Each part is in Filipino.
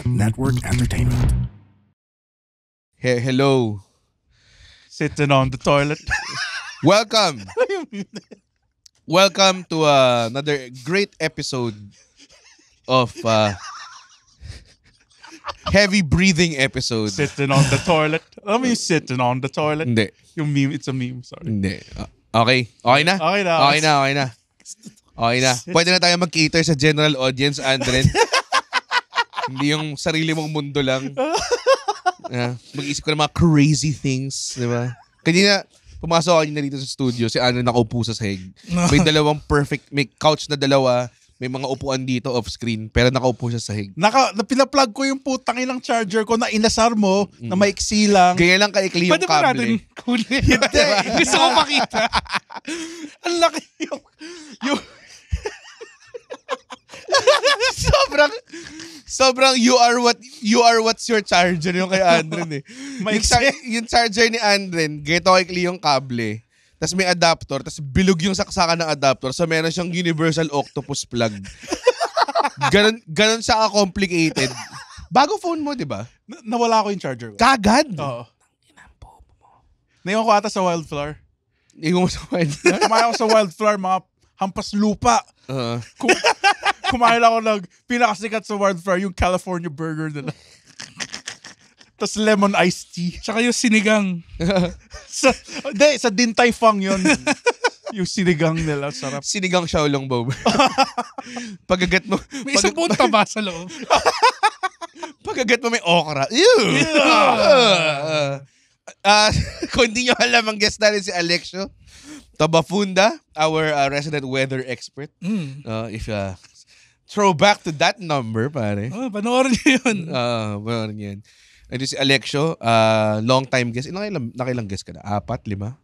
Network Entertainment. Hello. Sitting on the toilet. Welcome. Welcome to another great episode of heavy breathing episode. Sitting on the toilet. Alam mo yung sitting on the toilet? Hindi. Yung meme, it's a meme, sorry. Hindi. Okay. Okay na? Okay na. Okay na, okay na. Okay na. Pwede na tayo mag-cater sa general audience, Andren. Hindi yung sarili mong mundo lang. Mag-isip ko ng mga crazy things, di ba? Kanina, pumasok ako dito sa studio, si Andren nakaupo sa sahig. May dalawang may couch na dalawa, may mga upuan dito off-screen, pero nakaupo siya sa sahig. Pinaplug ko yung putang ilang charger ko na inasar mo, na maiksi lang. Kaya lang kaikli yung Pwede ba natin kable. kunin? Hindi. Gusto ko makita. Ang laki yung sobrang you are what's your charger yung kay Andren eh. Yung charger ni Andren, ganito kaikli yung kable. Tapos may adapter, tapos bilog yung saksakan ng adapter. So meron siyang universal octopus plug. Ganon siya ka-complicated. Bago phone mo, di ba? nawala ko yung charger ko. Kagad? Oo. Naiwan ko ata sa Wildflower. Iwan mo sa Wildflower? Kumain ako sa Wildflower, mga hampas lupa. Kumain ako ng pinakasikat sa Wildflower, yung California burger nila. Tapos lemon iced tea. Tsaka yung sinigang. Sa Din Tai Fung yun. Yung sinigang nila, sarap. Sinigang Xiaolong Bob. Pagagat mo. May isang punta ba sa loob? Pagagat mo may okra. Ew! Kung hindi nyo alam, ang guest natin si Alexio Tabafunda, our resident weather expert. If throw back to that number, pare. Panoorin niyo yun. Panoorin yan. Ito si Alexio, long time guest. Nakailang guest ka na? 4, 5?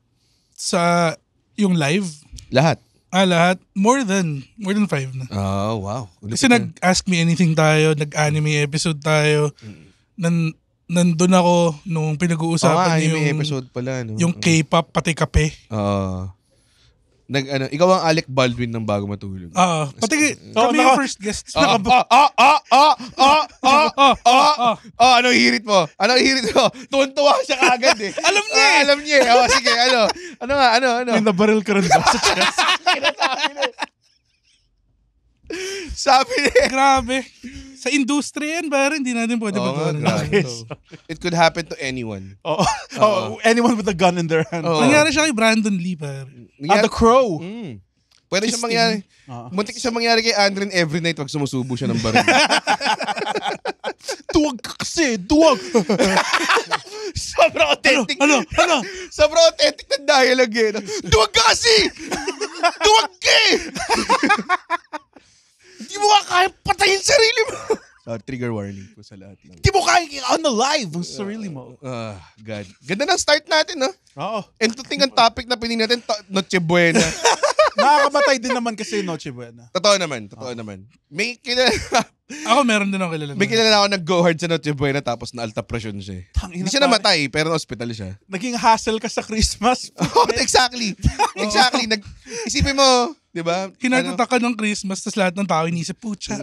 Sa yung live? Lahat? Lahat. More than 5 na. Oh, wow. Kasi nag-Ask Me Anything tayo, nag-anime episode tayo. Nandun ako nung pinag-uusapan anime yung episode pala. No? Yung K-pop pati kape. Ikaw ang Alec Baldwin ng bago matulog. Pati kami yung first guest. Anong hirit mo? Tuwan-tuwa siya kagad eh. Alam niya eh. Alam niya eh. Sige, ano? May nabaril ka rin ba sa chest? Sabi niya. Grabe. Sa industriya yan, ba? Hindi natin pwede pag-uwan. It could happen to anyone. Anyone with a gun in their hand. Nangyari siya kay Brandon Lee, pare. The Crow. Pwede siya mangyari. Muntik siya mangyari kay Andren every night pag sumusubo siya ng baril. Duwag ka kasi! Duwag! Sobrang authentic. Ano? Sobrang authentic na dialogue eh. Duwag ka kasi! Duwag ka eh! Hindi mo ka kaya patayin sarili mo. Trigger warning po sa lahat. Hindi mo kaya unalive ang sarili mo. God. Ganda ng start natin, no? Oo. And to think ang topic na pinili natin, Noche Buena. Nakakamatay din naman kasi Noche Buena. Totoo naman. May kilala. Ako meron din ako kilala. May kilala ako nag-go hard sa Noche Buena tapos na alta pressure siya. Hindi siya namatay, pero na-hospital siya. Naging hassle ka sa Christmas. Exactly. Isipin mo, di ba? Hinartatak ka ng Christmas, tapos lahat ng tao inisip, pucha.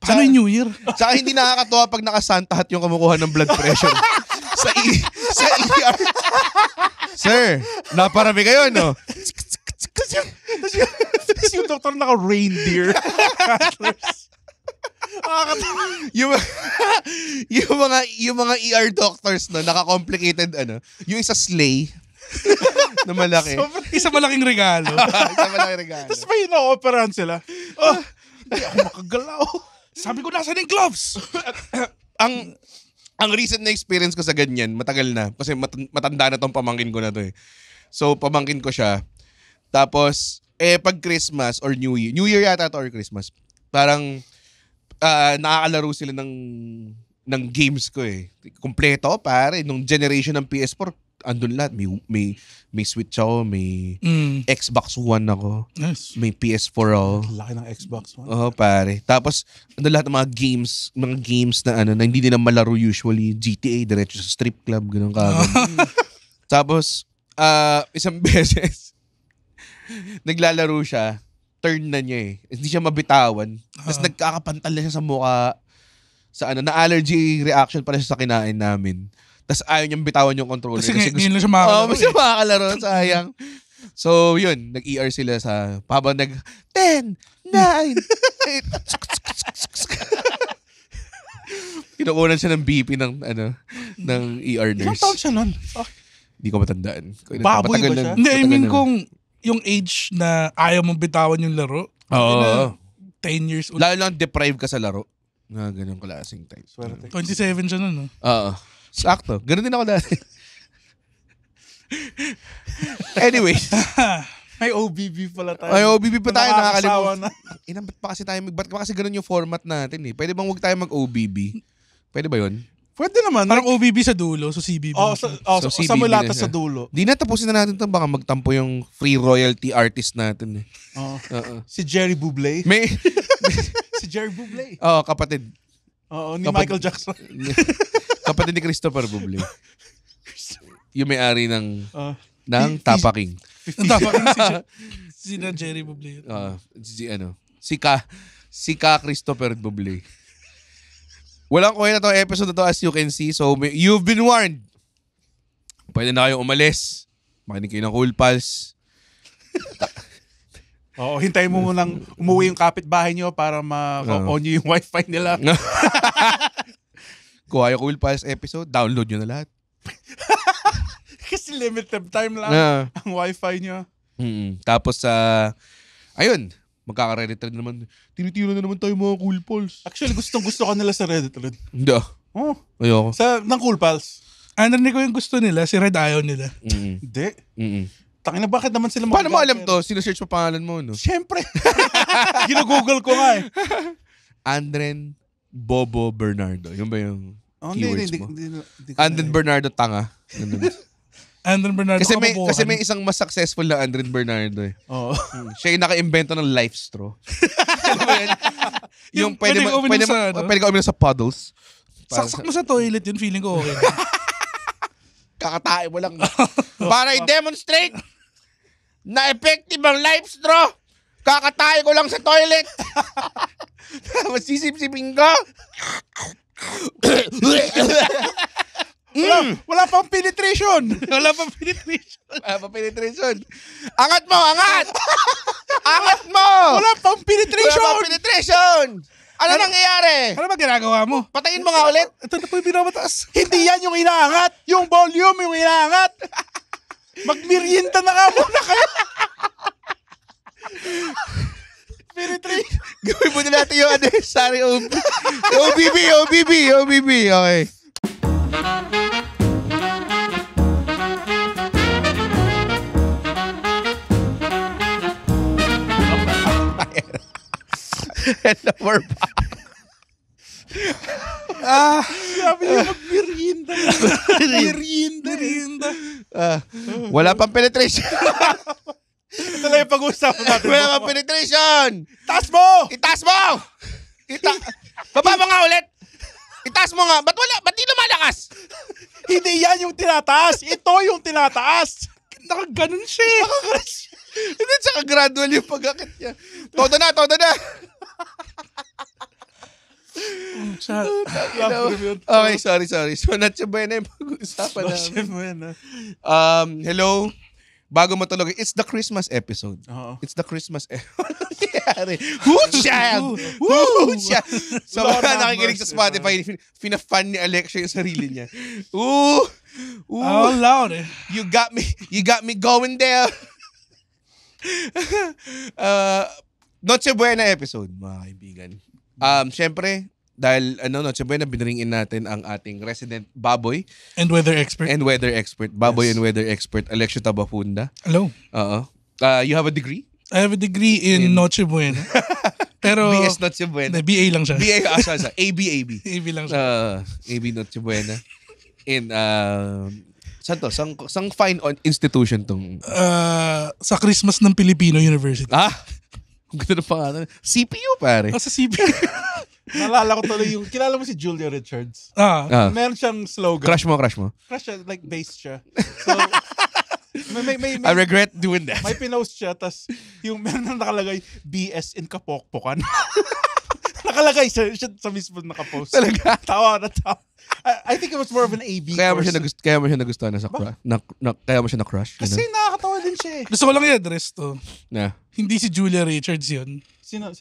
Paano yung New Year? Tsaka hindi nakakatuwa pag naka-Santa hat yung kumukuha ng blood pressure. sa ER. Sir, naparami kayo, no? Tapos yung doktor naka-reindeer. yung mga ER doctors no, naka-complicated yung isa sleigh na malaki. Isa malaking regalo. Tapos may ino-operahan sila. Hindi ako makagalaw. Sabi ko, nasa yung gloves? Ang recent na experience ko sa ganyan, matagal na. Kasi matanda na tong pamangkin ko na to eh. So, pamangkin ko siya. Tapos, pag Christmas or New Year yata to or Christmas, parang nakakalaro sila ng games ko eh. Kompleto, pare. Nung generation ng PS4, andun lahat. May Switch ako, may Xbox One ako. Yes. May PS4 ako. Laki ng Xbox One. Pare. Tapos, andun lahat ng mga games na na hindi nila malaro usually. GTA, diretso sa strip club, ganun kagad. Tapos, isang beses, naglalaro siya, turn na niya eh. Hindi siya mabitawan. Tapos nagkakapantal na siya sa mukha. na allergy reaction pala siya sa kinain namin. Tapos ayaw niyang bitawan yung controller. Kasi ngayon lang siya makakalaro. Kasi makakalaro, sayang. So, yun, nag-ER sila sa, habang 10, 9, 8. Kinukunan siya ng BP ng ER Ilang nurse. taon siya nun? Hindi ko matandaan. Baboy ba siya? Hindi, I mean kung yung age na ayaw mong bitawan yung laro. Oo. 10 years old. Lalo lang deprive ka sa laro. Nga, ganun klaseng type. Swerte. 27 siya nun, no? Oo. Sakto. Ganun din ako dati. Anyways. May OBB pala tayo. Ay, OBB pa tayo. Nakakasawa Nakakalimutan. Ba't pa kasi tayo ba't pa kasi ganun yung format natin eh? Pwede bang huwag tayo mag-OBB? Pwede ba yun? Pwede naman. Parang OBB sa dulo, so CBB. So CBB sa mulata na siya. sa dulo. Di na, tapusin na natin ito. Baka magtampo yung free royalty artist natin eh. Oo. Oo. Si Jerry Bublé. May, Si Jerry Bublé. kapatid. Oo, ni Kapag- Michael Jackson. Kapatid ni Christopher Bublé. Yung may-ari ng Fi- Tapaking. Ang dapat si Jerry Bublé. Si Ka Christopher Bublé. Walang kuha na to episode na to as you can see. So, you've been warned. Pwede na kayong umalis. Makinig kayo ng Cool Pals. Oo, hintayin mo munang umuwi yung kapitbahay nyo para ma-on nyo yung wifi nila. Kuha yung Cool Pals episode. Download nyo na lahat. Kasi limited time lang ang wifi nyo. Tapos, ayun. Magkaka-Reddit rin naman. Tinitira na naman tayo mga Cool Pals. Actually, gustong-gusto ka nila sa Reddit rin. Hindi ah. Oh, Ayoko. ng Cool Pals. Narinig ko yung gusto nila, si Red ayaw nila. Hindi. Tangina, bakit naman sila Paano mo alam to? Sino-search mo pangalan mo, no? Siyempre. Ginugoogle ko nga eh. Andren Bobo Bernardo. Yun ba yung keywords mo? Hindi Andren Bernardo tanga. Ganun. Andren Bernardo Kasi may isang mas successful na Andren Bernardo eh. Oo. Siya yung naka-invento ng life straw. Alam mo yun? Yung pwede ka uminom sa, pwede ka uminom sa puddles. Saksak mo sa toilet yun, feeling ko okay. Kakatae mo lang. Para i-demonstrate na effective ang life straw. Kakatae ko lang sa toilet. Tapos sisip-sipin ko. Wala pang penetration. Wala pang penetration. Angat mo, angat! Angat mo! Wala pang Wala penetration. pang penetration! Ano nangyayari? Ano ba ginagawa mo? Patayin mo nga ulit. Ito na po yung binabataas. Hindi yan yung inaangat. Yung volume yung inaangat. Magmerienda na nga muna kayo. Penetration. Gawin mo na natin yung sorry, OBB. Okay. And we're back. Sabi niya magmerienda. Merienda. Wala pang penetration. Ito lang yung pag-uusapan natin. Wala pang penetration. Taas mo! Itaas mo! Baba mo nga ulit. Itaas mo nga. Ba't di lumalakas? Hindi yan yung tinataas. Ito yung tinataas. Nakaganon siya. Hindi, tsaka gradual yung pag-akit niya. Todo na. Okay, sorry. So, Nacho Buena yung pag-uusapan namin. mo yan, ha? Hello. Bago matulog, it's the Christmas episode. Oo. It's the Christmas episode. Hucha! So, Lord have nakikinig sa mercy, Spotify, fina-fan ni Alexia yung sarili niya. Oh, loud eh. You got me going there. Noche Buena episode, mga kaibigan. Syempre, dahil Noche Buena, binaringin natin ang ating resident baboy And weather expert. and weather expert. Baboy Yes. and weather expert, Alexio Tabafunda. Hello. Oo. You have a degree? I have a degree in Noche Buena. Pero, BS Noche Buena. BA lang siya. BA, AB. AB lang siya. AB Noche Buena. In, saan to? Sang fine institution tong... Sa Christmas ng Filipino University. Ang ganda ng pangalan. CPU, pare. Sa CP. Nalala ko tuloy yung, kilala mo si Julia Richards? Meron siyang slogan. Crush mo. Crush siya, like bass siya. So, may I regret doing that. may pinost siya, tas yung meron na nakalagay, BS in Kapokpokan. Nakalagay siya sa mismo nakapost. Talaga? Tawa na tawa. I think it was more of an AB Kaya mo course. siya nagustuhan na sa crush. Kaya mo siya na-crush. Kasi nakakatawa din siya eh. Gusto ko lang i-address to. Na. Hindi si Julia Richards yun. Sino?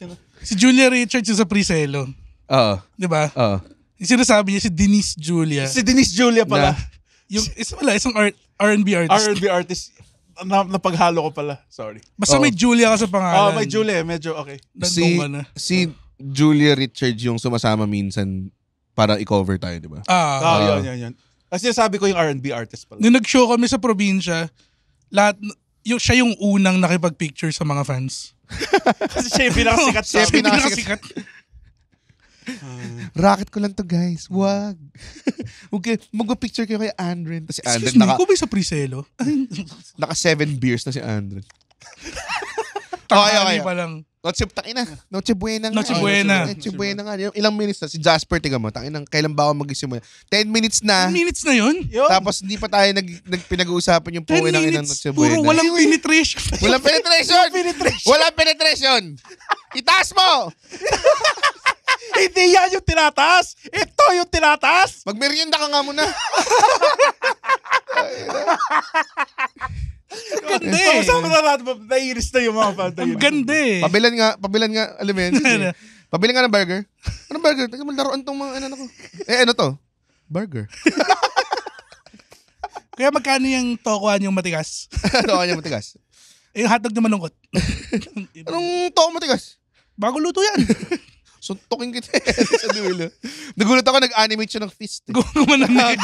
Si Julia Richards yung sa Priselo. Oo. Di ba? Oo. Yung sinasabi niya si Denise Julia. Si Denise Julia pala. Isang R&B artist. R&B artist. Napaghalo ko pala. Sorry. Basta may Julia ka sa pangalan. May Julia. Medyo okay. Nandun ka na. Si Julia Richards yung sumasama minsan para i-cover tayo, di ba? Yun. Kasi sabi ko yung R&B artist pala. Nung nag-show kami sa probinsya, siya yung unang nakipag-picture sa mga fans. Kasi siya yung pinakasikat sa Siya yung pinakasikat. Rocket ko lang to, guys. Wag. Okay, mag-picture kayo kay Andren. Kasi Excuse Andren me, kung ba yung sa Priselo? naka 7 beers na si Andren. Okay. Pa lang. Noche buena nga. Noche buena. Noche buena nga. Ilang minutes na. Si Jasper, tiga mo. Kailan ba ako mag-isimula? 10 minutes na. 10 minutes na yun? Tapos hindi pa tayo pinag-uusapan yung 10 puwi ng minutes, Noche puro buena. walang penetration. Walang penetration! Walang penetration! Itaas mo! Hindi yan yung tinataas! Ito yung tinataas! Magmerienda ka nga muna. Ganda eh. Kasama na natin, naiinis na yung mga fan. Ang ganda eh. Pabilan nga, alam mo yan. Sige. Pabilan nga ng burger. Anong burger? Teka, malaroan tong mga ano ko. Ano to? Burger. Kaya magkano yung tokuan yung matigas? Ano kanya matigas? Yung hotdog na malungkot. Anong toko matigas? Bago luto yan. Suntukin kita sa dulo. Nagulat ako, nag-animate siya ng fist. Gumanon eh.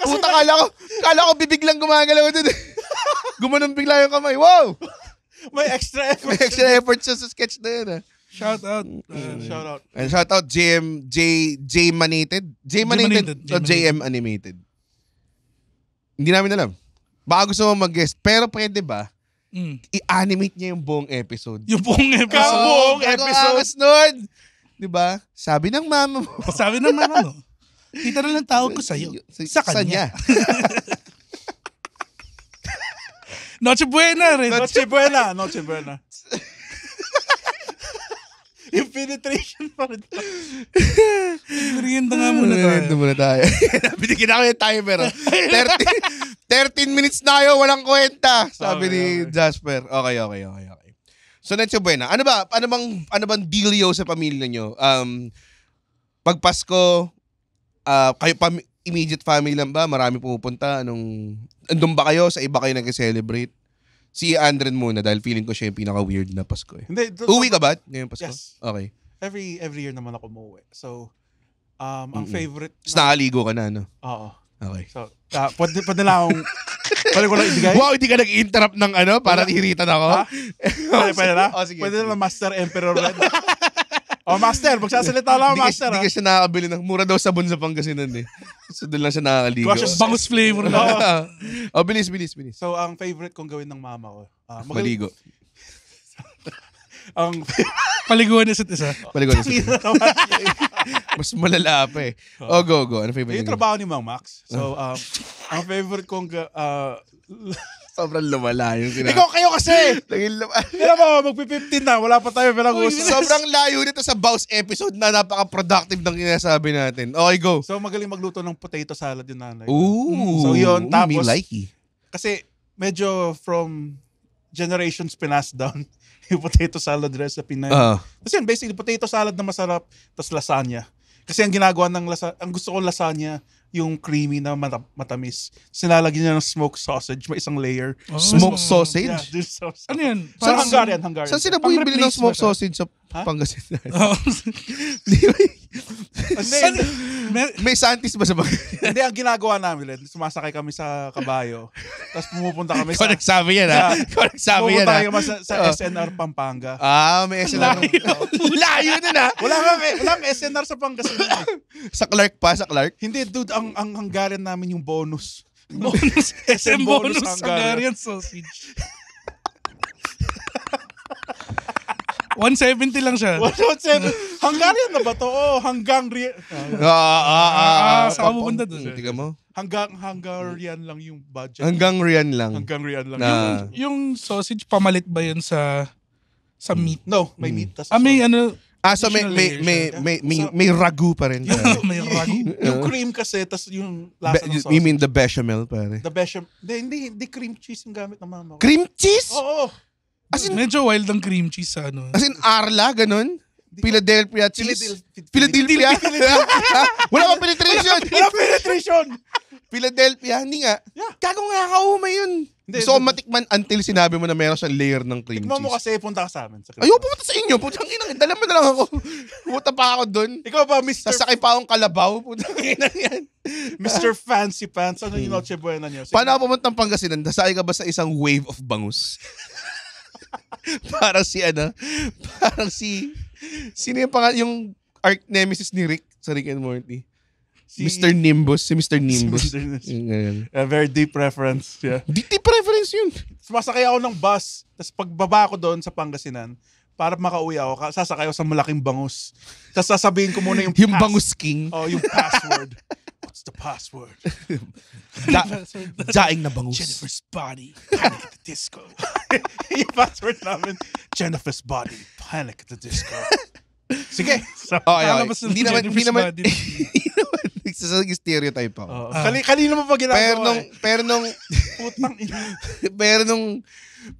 Puta, kala ko bibiglang gumagalaw doon. Gumanon bigla yung kamay. Wow! May extra effort. May extra effort siya sa sketch na yun. Shout out. Shout out. And shout out J Manited. J Manited o JM Animated. Hindi namin alam. Baka gusto mo mag-guest. Pero pwede ba? I-animate niya yung buong episode. Yung buong episode. Buong episode. Angas nun! Diba? Sabi ng mama mo. Sabi ng mama mo. Kita na lang tawag ko sa'yo. Sa kanya. Noche buena rin. Noche buena. Yung penetration pa rin. Merienda nga muna tayo. Binigyan ako yung timer. 13 minutes na kayo, walang kwenta. Sabi ni Jasper. Okay. So, Noche buena. Ano bang dealio sa pamilya nyo? Pag Pasko, kayo immediate family lang ba? Marami pumupunta? Andun ba kayo? Sa iba kayo nag-celebrate? Si Andren muna dahil feeling ko siya yung pinaka-weird na Pasko eh. Hindi, Uwi ka ba ngayong Pasko? Yes. Okay. Every year naman ako umuwi. So, ang favorite... Tapos nakaligo ka na, no? Oo. Okay. So, pwede na akong... Pwede ko lang ibigay? Wow, hindi ka nag-interrupt ng para nahiritan ako? Pwede na? Oh, sige. Pwede na Master Emperor Red. Master, magsasalita lang Master. Hindi ka siya nakakabili ng mura daw sabon sa Pangasinan eh. So doon lang siya nakakaligo. Bangus flavor na. Bilis. So, ang favorite kong gawin ng mama ko... Maligo. Paliguan isa't isa. Maligo na siya. Mas malala pa eh. Go. Ano favorite? Yung trabaho ni Mang Max. So, ang favorite kong... Sobrang lumala yung Ikaw kayo kasi! Kaya mo, magpi-15 na. Wala pa tayo pinag-uusap. Sobrang layo nito sa Baus episode na napaka-productive ng kinasabi natin. Okay, go. So, magaling magluto ng potato salad yung nanay. Ooh. So, yun. Tapos, me likey. kasi medyo from generations passed down yung potato salad recipe na yun. Kasi yun, basically, potato salad na masarap, tas lasagna. Kasi ang ginagawa ng ang gusto ko lasagna, yung creamy na matamis. Sinalagyan niya ng smoked sausage, may isang layer. Smoked sausage? Yeah, there's sausage. Ano yan? Hungarian. Saan sila bumibili ng smoked sausage sa Pangasinan? May Santis ba sa Pangasinan? Hindi, ang ginagawa namin, sumasakay kami sa kabayo, tapos pumupunta kami Ikaw nagsabi yan, ha? Pupunta kami sa SNR Pampanga. May SNR. Layo din, ha? Walang SNR sa Pangasinan. Sa Clark pa? Sa Clark? Hindi, dude, ang Hungarian namin yung bonus. SM bonus Hungarian sausage. 170 lang siya. Hungarian na ba to? Hanggang saan mo punta doon? Tingnan mo. Hungarian lang yung budget. Hanggang riyan lang. Yung sausage, pamalit ba yun sa meat? No, may meat. May ano, So may Additional may ragu pa rin. May ragu. Yung cream kasi, tas yung lasa ng sausage. You mean the bechamel, pare? The bechamel. Hindi cream cheese yung gamit ng mama ko. Cream cheese? Oo. As in, Medyo wild ang cream cheese sa ano. as in Arla, ganun? Philadelphia cheese? Philadelphia. Wala pa penetration! Wala penetration! Philadelphia, hindi nga. Yeah. Gago nga kaumay yun. Hindi, Gusto ko matikman until sinabi mo na meron siyang layer ng cream Tikman mo cheese. kasi, punta ka sa amin. Ayaw, pumunta sa inyo. Putang ina, dala mo na lang ako. Pumunta pa ako doon. Ikaw ba, Mr. Sasakay pa akong kalabaw. Putang ina yan. Mr. Fancy Pants? Ano yung Noche Buena niyo? Paano ako pumunta ng Pangasinan? Nasakay ka ba sa isang wave of bangus? Parang sino yung yung arch nemesis ni Rick sa Rick and Morty? Mr. Nimbus. Si Mr. Nimbus. Yung ganun. A very deep reference. Yeah. Di preference yun. Sumasakay ako ng bus, tapos pagbaba ko doon sa Pangasinan, para makauwi ako, sasakay ako sa malaking bangus. Tapos sasabihin ko muna yung Bangus King. Oh, yung password. What's the password? Daing na bangus. Jennifer's body. Panic at the Disco. Yung password namin, Jennifer's body, Panic at the Disco. Sige. So, Lalabas ng Hindi naman, Jennifer's body. Nagsasaging stereotype ako. kanino mo pa ginagawa?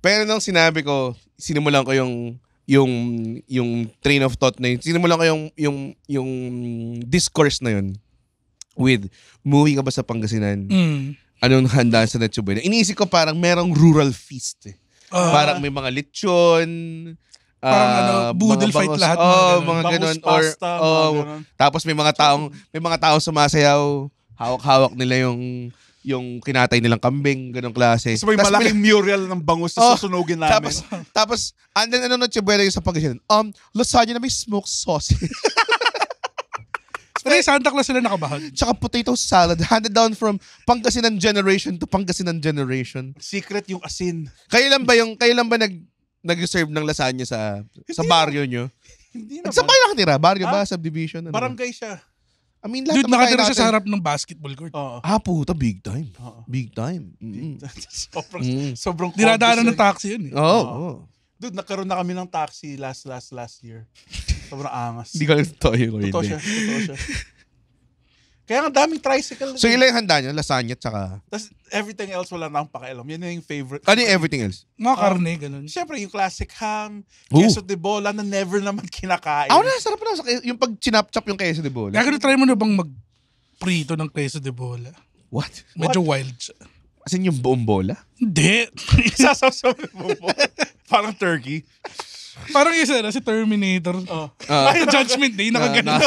Pero nung sinabi ko, sinimulan ko yung train of thought na yun. Sinimulan ko yung discourse na yun with, umuwi ka ba sa Pangasinan? Anong handa sa Noche Buena? Iniisip ko parang merong rural feast eh. Parang may mga lechon, Parang boodle fight lahat. Mga ganun. Bangus pasta, mga ganun. Tapos may mga taong sumasayaw, hawak-hawak nila yung kinatay nilang kambing, ganung klase. So may malaking mural ng bangus na susunugin namin. Tapos and then Noche Buena yung sa Pangasinan. Lasagna na may smoked sausage. Pero Santa Claus sila nakabahag. Tsaka potato salad, handed down from Pangasinan generation to Pangasinan generation. Secret yung asin. Kailan ba nag-serve ng lasagna sa barrio nyo? Hindi naman. Saan ba yung nakatira? Barrio ba? Subdivision? Ano ba? Barangay siya. I mean, lahat Dude, naman nakatira tayo siya sa natin. harap ng basketball court. Oo. Puta, big time. Oo. Big time. Mm. Sobrang Dinadaanan ng conscious taxi yun eh. Oo. Dude, nagkaroon na kami ng taxi last year. Sobrang angas. Hindi ka lang totoo yun. Totoo siya. Kaya nga daming tricycle. So, ilan yung handa nyo? Lasagna at saka... Tapos everything else wala na akong pakialam. Yan yung favorite. Ano yung everything else? Mga karne, ganun. Siyempre, yung classic ham, Ooh. queso de bola na never naman kinakain. Sarap na. Yung pag chinap-chop yung queso de bola. Kaya try mo na bang mag-prito ng queso de bola? What? Medyo wild siya. As in yung buong bola? Hindi. Sasasabi mo po. Parang turkey. Parang isa na si Terminator. Oh. Ay, Judgment Day, nakaganon.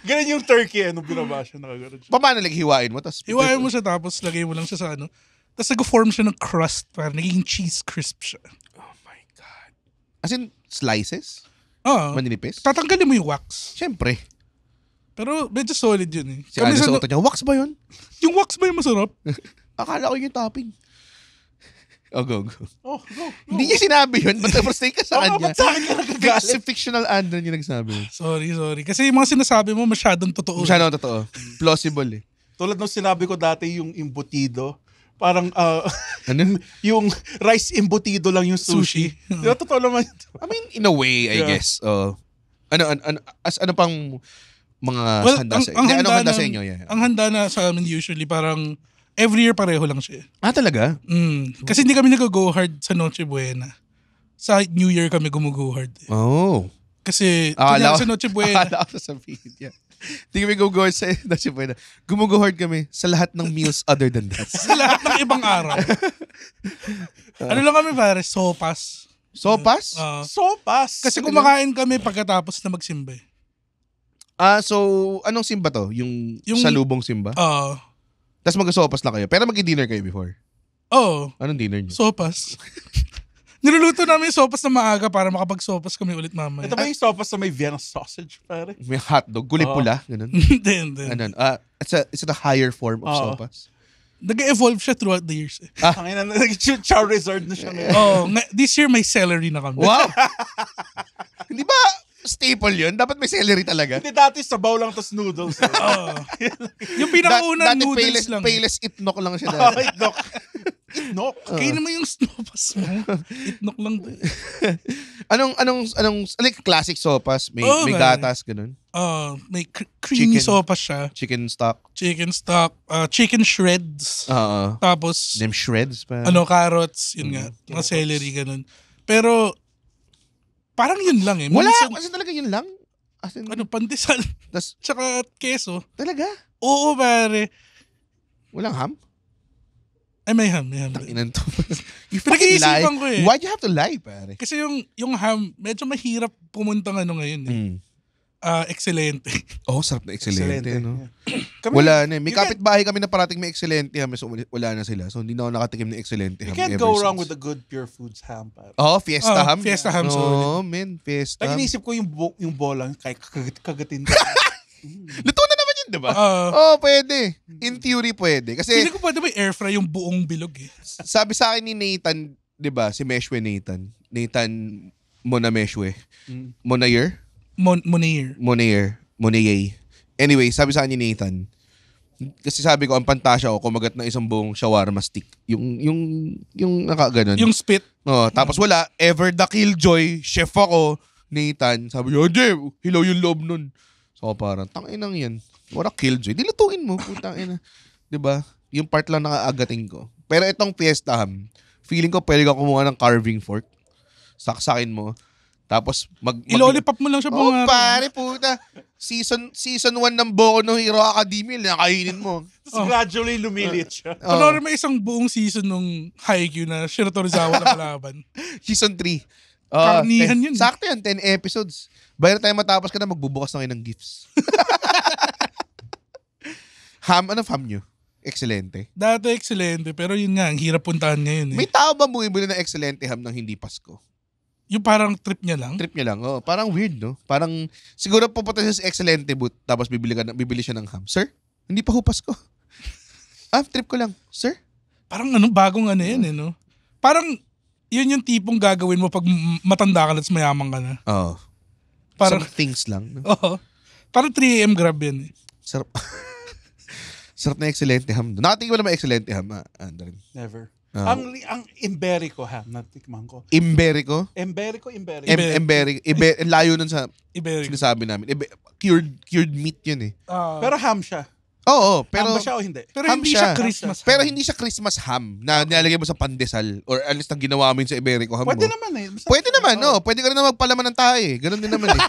Ganun yung turkey nung binaba siya, nakagano'n siya. Paano hiwain mo? Iwain mo siya tapos lagay mo lang siya sa ano. Tapos nag-form siya ng crust. Parang naging cheese crisp siya. Oh my God. As in, slices? Oo. Maninipis? Tatanggalin mo yung wax. Siyempre. Pero medyo solid yun eh. Si Ana sa utot niya, wax ba yun? Yung wax ba yung masarap? Akala ko yung topping. Go. Oh, go. Hindi niya sinabi yun. Ba't na-frustrate ka sa kanya? Ba't sa akin ka Si nagagalit? fictional Andron yung nagsabi. Sorry. Kasi yung mga sinasabi mo masyadong totoo. Masyado totoo. Plausible eh. Tulad nung sinabi ko dati yung embutido, parang Ano? yung rice embutido lang yung sushi. Sushi. Di ba totoo naman? I mean, in a way, I Yeah. guess. Ano pang mga Well, handa sa inyo? Anong handa sa inyo? Yeah. Ang handa na sa amin usually parang every year pareho lang siya. Talaga? Kasi hindi kami nag-go hard sa Noche Buena. Sa New Year kami gumugo hard. Oh. Kasi Akala sa Noche Buena. Akala ko sasabihin niya. Hindi kami go-guard sa Noche Buena. Gumuguhard kami sa lahat ng meals other than that. sa lahat ng ibang araw. Ano lang kami pare? Sopas. Sopas? Sopas. Kasi kumakain kami pagkatapos na magsimba. So, anong simba to? Yung salubong simba? Tapos mag-sopas lang kayo. Pero mag-dinner kayo before? Anong dinner niyo? Sopas. Niluluto namin yung sopas na maaga para makapag-sopas kami ulit mamaya. Ito ba yung sopas na may Vienna sausage, pare? May hotdog, gulay pula, ganun. Hindi. Ano? It's a higher form of sopas. Nag-evolve siya throughout the years. Ang ina, Charizard na siya ngayon. This year may celery na kami. Wow! Hindi ba staple yun? Dapat may celery talaga. Hindi, dati sabaw lang tas noodles. Yung pinakaunang Dati noodles lang. Payless itnok lang siya dati. Dok. Itnok. Kainin mo yung sopas mo. Itnok lang to. Anong like classic sopas? May Okay. gatas, ganun. May creamy Chicken. sopas siya. Chicken stock. Chicken stock, chicken shreds. Tapos, Them shreds pa. carrots, yun nga. Mga celery, ganun. Pero, parang yun lang eh. Wala. Minsan, Kasi talaga yun lang. As in, pandesal. tas, Tsaka keso. talaga? Oo, pare. Walang ham? Ay, may ham. Inan to. You fucking lie. Pinag-iisipan ko eh. Why'd you have to lie, pare? Kasi yung ham, medyo mahirap pumuntang ngayon eh. Excelente. Oh, sarap na excelente, no? Kami, Wala na eh. May you can't- kapitbahay kami na parating may excelente ham. So wala na sila. So hindi na ako nakatikim ng excelente ham You can't ever go wrong since. with a good Pure Foods ham. Pare. Oh, Fiesta ham. Fiesta ham, Oh, solid. man. Fiesta ham. Like, inisip ko yung bola, kaya kagatin ko. Luto na naman yun, diba? Ah. Oh, pwede. In theory, pwede. Kasi Hindi ko pwede ba air fry yung buong bilog eh. sabi sa akin ni Nathan, diba? Si Meshwe Nathan. Nathan Mona Meshwe. Monayer? Monayer. Anyway, sabi sa akin ni Nathan, kasi sabi ko, ang pantasya ko, kumagat ng isang buong shawarma stick. Yung nakaganon. Yung spit. Oh, tapos wala, ever the killjoy, chef ako, Nathan. Sabi niya, hindi, hilaw yung loob nun. So parang, tanginang yan. Wala killjoy. Dilutuin mo, putang ina. Diba? Yung part lang nakaagating ko. Pero itong Fiesta ham, feeling ko pwede ka kumuha ng carving fork. Saksakin mo. Tapos Ilolipop mo lang siya Oh, mga pare, puta. Season 1 ng Boku no Hero Academia, nakainin mo. Tapos gradually lumilit siya. Panoorin mo isang buong season nung Haikyuu na Shiro Torizawa na kalaban. Season 3. Karnihan yun. Sakto yan, 10 episodes. By the time matapos ka na, magbubukas na kayo ng gifts. Ano ham nyo? Excelente. Dati excelente, pero yun nga, ang hirap puntahan ngayon eh. May tao ba bumibili ng excelente ham ng hindi Pasko? Yung parang trip niya lang. Trip niya lang. Oh, parang weird, no? Parang, siguro pupunta siya sa excelente booth, tapos bibili siya ng ham. Sir, hindi pa ho Pasko. Trip ko lang. Sir? Parang bagong yan eh, no? Parang, yun yung tipong gagawin mo pag matanda ka na at mayaman ka na. Oh. Parang, Some things lang. No? oo. Parang 3 AM grab yan eh. Sarap. Sarap na excelente ham. Nakatingin mo naman excelente ham, Andren. Never. Ah. Ang Iberico ham, natikman ko. Imberico? Iberico. Layo nun sa Iberico. sinasabi namin. Cured meat yun eh. Pero ham siya. Oo, pero ham ba siya o hindi? Pero ham hindi siya. siya Christmas ham. pero hindi siya Christmas ham na nilalagay mo sa pandesal or at least ang ginawa mo yun sa Iberico ham Pwede mo. naman eh. Basta- Pwede naman, no. Pwede ka rin na magpalaman ng tayo eh. Ganun din naman eh.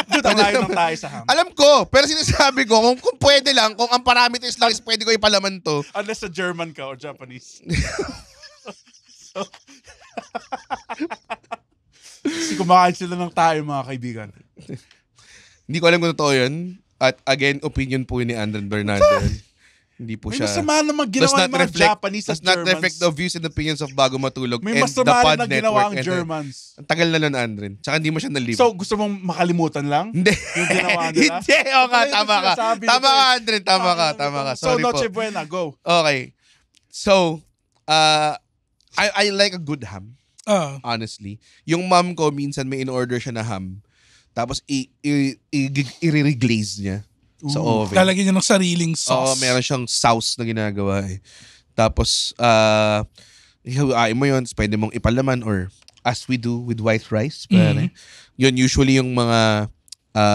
Doon tayo ng tayo sa ham. Alam ko, pero sinasabi ko, kung pwede lang, kung ang parameters lang is pwede ko ipalaman to. Unless sa German ka or Japanese. Kasi kumakain sila ng tayo mga kaibigan. Hindi ko alam kung totoo yun. At again, opinion po yun ni Andren Bernardo. Hindi po May siya. masama naman ginawa ng mga Japanese at Does not Germans. reflect the views and opinions of Bago Matulog May and the masama Pod na ginawa ang Network. Germans. Ang tagal na nun, Andren. Tsaka hindi mo siya nalive. So, gusto mong makalimutan lang? hindi. Yung ginawa nila? Hindi. Oo nga, Ano yung tama ka. sinasabi Tama nito ka, eh? Andren. Tama ka. So, Sorry po. Noche Buena, go. Okay. So, I like a good ham. Honestly. Yung mom ko, minsan may in-order siya na ham. Tapos, i-reglaze niya sa oven. Lalagyan niya ng sariling Oo, sauce. meron siyang sauce na ginagawa eh. Tapos, ihawain mo yun, pwede mong ipalaman or as we do with white rice. Pare. Yun usually yung mga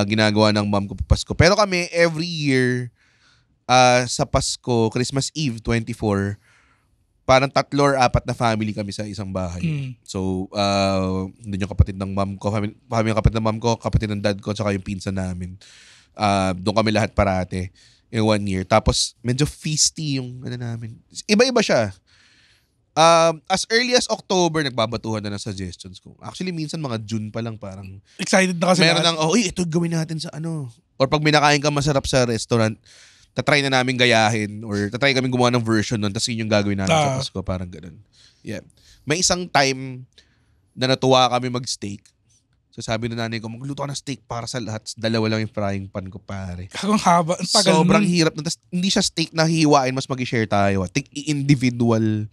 ginagawa ng mom ko Pasko. Pero kami, every year, sa Pasko, Christmas Eve, 24, parang 3 or 4 na family kami sa isang bahay. So, doon yung kapatid ng mom ko, family yung kapatid ng mom ko, kapatid ng dad ko, tsaka yung pinsan namin. Doon kami lahat parate in 1 year. Tapos, medyo feasty yung namin. Iba-iba siya. As early as October, nagbabatuhan na ng suggestions ko. Actually, minsan mga June pa lang parang Excited na kasi. meron ng, ito gawin natin sa ano. Or pag may nakain ka masarap sa restaurant, tatry na namin gayahin or tatry kami gumawa ng version nun tapos yun yung gagawin namin sa Pasko. Parang ganun. Yeah. May isang time na natuwa kami mag-steak. So sabi na nanay ko, magluto ka ng steak para sa lahat. 2 lang yung frying pan ko, pare. Ang haba. Ang tagal Sobrang nun. hirap. Tas, hindi siya steak na hihiwain, mas mag-share tayo. Individual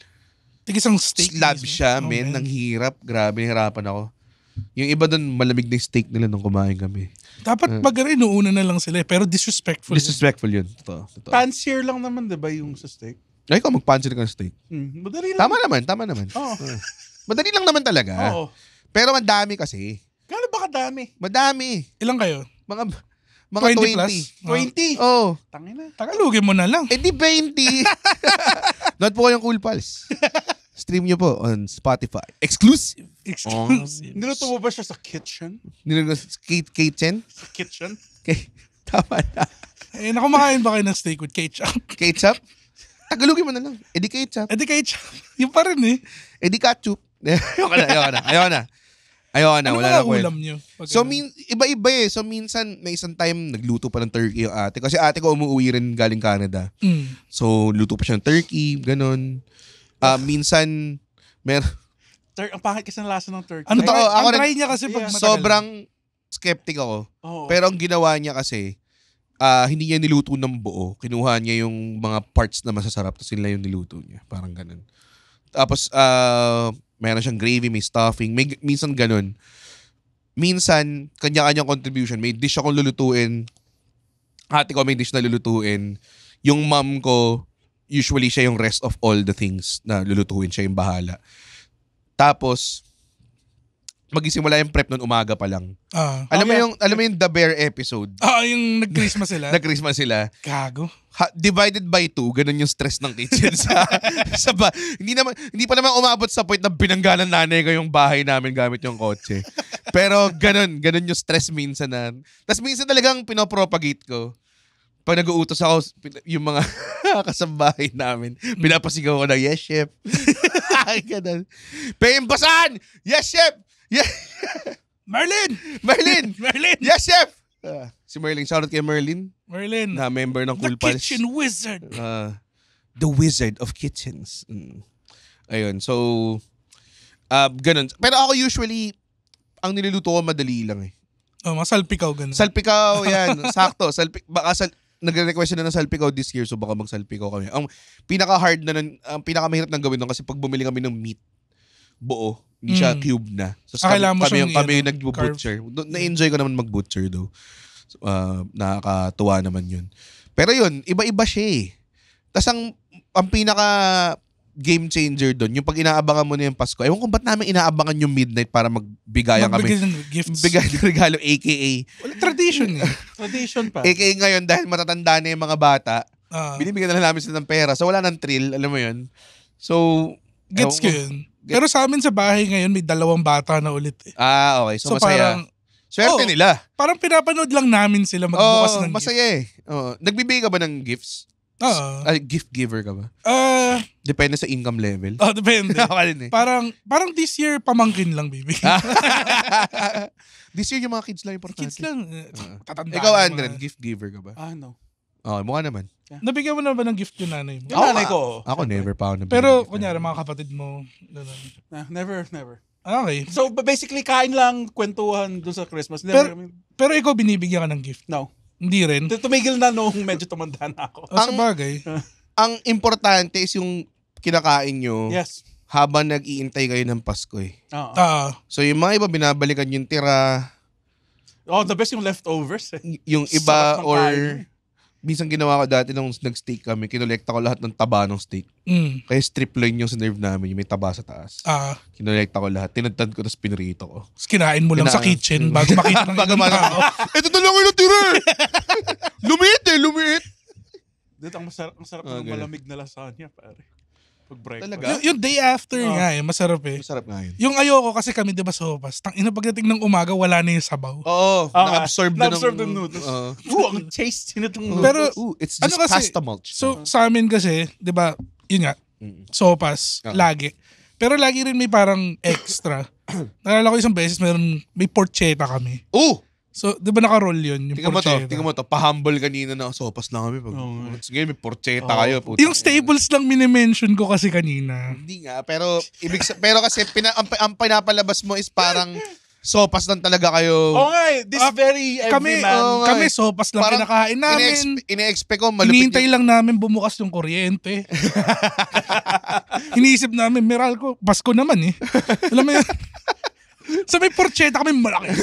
Tig-isang steak. slab mismo. siya, Oh, men. man. Nang hirap. Grabe, nahirapan ako. Yung iba doon, malamig na yung steak nila nung kumain kami. Dapat pag inuuna na lang sila eh, pero disrespectful. Disrespectful yun. Totoo. Fancier lang naman, di ba, yung sa steak? Ay, ikaw, magpansin ka ng steak. Madali lang. Tama naman. Oo. Madali lang naman talaga. Oo. Pero madami kasi. Gano'n ba kadami? Madami. Ilang kayo? Mga 20 plus? 20. 20. Oh. Tangina. Tagalugin mo na lang. Eh di 20. Not po yung Cool Pals. Stream nyo po on Spotify. Exclusive. Exclusive. Niluto mo ba siya sa kitchen? Kitchen? Sa kitchen? Okay. Tama na. Eh, nakumakain ba kayo ng steak with ketchup? Ketchup? Tagalogin mo na lang. Eh di ketchup. Eh di ketchup. Yung pa rin eh. Eh di ketchup. Ayoko na. Ano Wala na mga ulam nyo? So, iba-iba eh. So, minsan, may isang time, nagluto pa ng turkey yung ate. Kasi ate ko umuwi rin galing Canada. So, luto pa siya ng turkey, ganun. Minsan, Ang pangit kasi ng lasa ng turkey. Ano to? ako Ang rin- dry niya kasi pag matagal. sobrang skeptic ako. Oo. Pero ang ginawa niya kasi, hindi niya niluto ng buo. Kinuha niya yung mga parts na masasarap, tapos sila yung niluto niya. Parang ganun. Tapos, meron siyang gravy, may stuffing, minsan ganun. Minsan, kanya-kanyang contribution. May dish akong lulutuin. Ate ko may dish na lulutuin. Yung mom ko, usually siya yung rest of all the things na lulutuin. Siya yung bahala. Tapos, magisimula yung prep nun umaga pa lang. Alam mo yung The Bear episode? Yung nag-Christmas sila. Nag-Christmas sila. Gago. Divided by 2, ganun yung stress ng kitchen sa hindi pa naman umabot sa point na binanggalan nanay ko yung bahay namin gamit yung kotse. Pero ganun yung stress minsan na. Tapos minsan talagang pinopropagate ko. Pag nag-uutos ako, yung mga kasambahay namin, pinapasigaw ko na, yes, chef. Ganun. Paimbasan! Yes, chef! Yes! Merlin! Yes, chef! Si Merlin. Shoutout kay Merlin. Na member ng Cool The Pals. Kitchen Wizard. The Wizard of Kitchens. Ayun. So, ganun. Pero ako usually, ang niluluto ko madali lang eh. Masalpikaw ganun. Salpikaw, yan. Sakto. Nagre-request na ng salpikaw this year, so baka magsalpikaw kami. Ang pinaka-hard na nun, ang pinakamahirap ng gawin nun kasi pag bumili kami ng meat, buo, hindi siya cube na. So, kami yung nag-butcher. Na-enjoy ko naman mag-butcher though. So, nakakatuwa naman yun. Pero yun, iba-iba siya eh. Tapos ang pinaka game changer doon, yung pag inaabangan mo na yung Pasko. Ewan kung ba't namin inaabangan yung midnight para magbigayan kami. Magbigay ng gifts. Bigay ng regalo, a.k.a. Wala, tradition eh. Tradition pa. A.k.a. ngayon, dahil matatanda na yung mga bata, binibigyan na lang namin sila ng pera. So, wala nang thrill. Alam mo yun? So, gets ko yun. Pero sa amin sa bahay ngayon, may 2 bata na ulit eh. okay. So masaya. Parang, swerte nila. Parang pinapanood lang namin sila magbukas ng masaya eh. Nagbibigay ka ba ng gifts? Gift giver ka ba? Depende sa income level. Depende. Parang this year, pamangkin lang, baby. This year, yung mga kids lang importante. Kids lang. Tatandaan. Ikaw, Andren, gift giver ka ba? No. Mukha naman. Nabigyan mo na ba ng gift yung nanay mo? Yung nanay ko. Ako, never pa ako nabigyan. Pero, kunyari, mga kapatid mo. Never. Okay. So, basically, kain lang, kwentuhan dun sa Christmas. Pero ikaw, binibigyan ka ng gift? No. Hindi rin? Tumigil na nung medyo tumanda na ako. Sa bagay. Ang importante is yung kinakain nyo habang nag-iintay kayo ng Pasko eh. So, yung mga iba, binabalikan yung tira. The best yung leftovers eh. Yung iba minsan ginawa ko dati nung nag-steak kami, kinolekta ko lahat ng taba ng steak. Kaya strip loin yung sinerve namin, yung may taba sa taas. Kinolekta ko lahat, tinadtad ko, tapos pinrito ko. Tapos kinain mo lang sa kitchen bago makita ng ibang tao. Ito na lang yung tira! Lumiit! Dito, ang sarap ng malamig na lasagna, pare. Pag-breakfast. Talaga? Yung day after nga eh, masarap eh. Masarap nga yun. Yung ayoko kasi kami diba sa Hopas, tangina pagdating ng umaga, wala na yung sabaw. Na-absorb na ng noodles. Ang tasty na itong noodles. Pero, it's just pasta mulch. So, sa amin kasi, diba, yun nga, sa Hopas, lagi. Pero lagi rin may parang extra. Nalala ko isang beses, may porchetta kami. So, di ba naka-roll yun? Yung Tingnan mo to. Pa-humble kanina na sopas lang kami. Sige, may porchetta kayo. Yung staples lang minimension ko kasi kanina. Hindi nga. Pero kasi ang pinapalabas mo is parang sopas lang talaga kayo. This very everyman. Kami sopas lang pinakain namin. Ine-expect ko malupit. Hinihintay lang namin bumukas yung kuryente. Iniisip namin, Meralco, Pasko naman eh. Alam mo yun? So may porchetta kami malaki.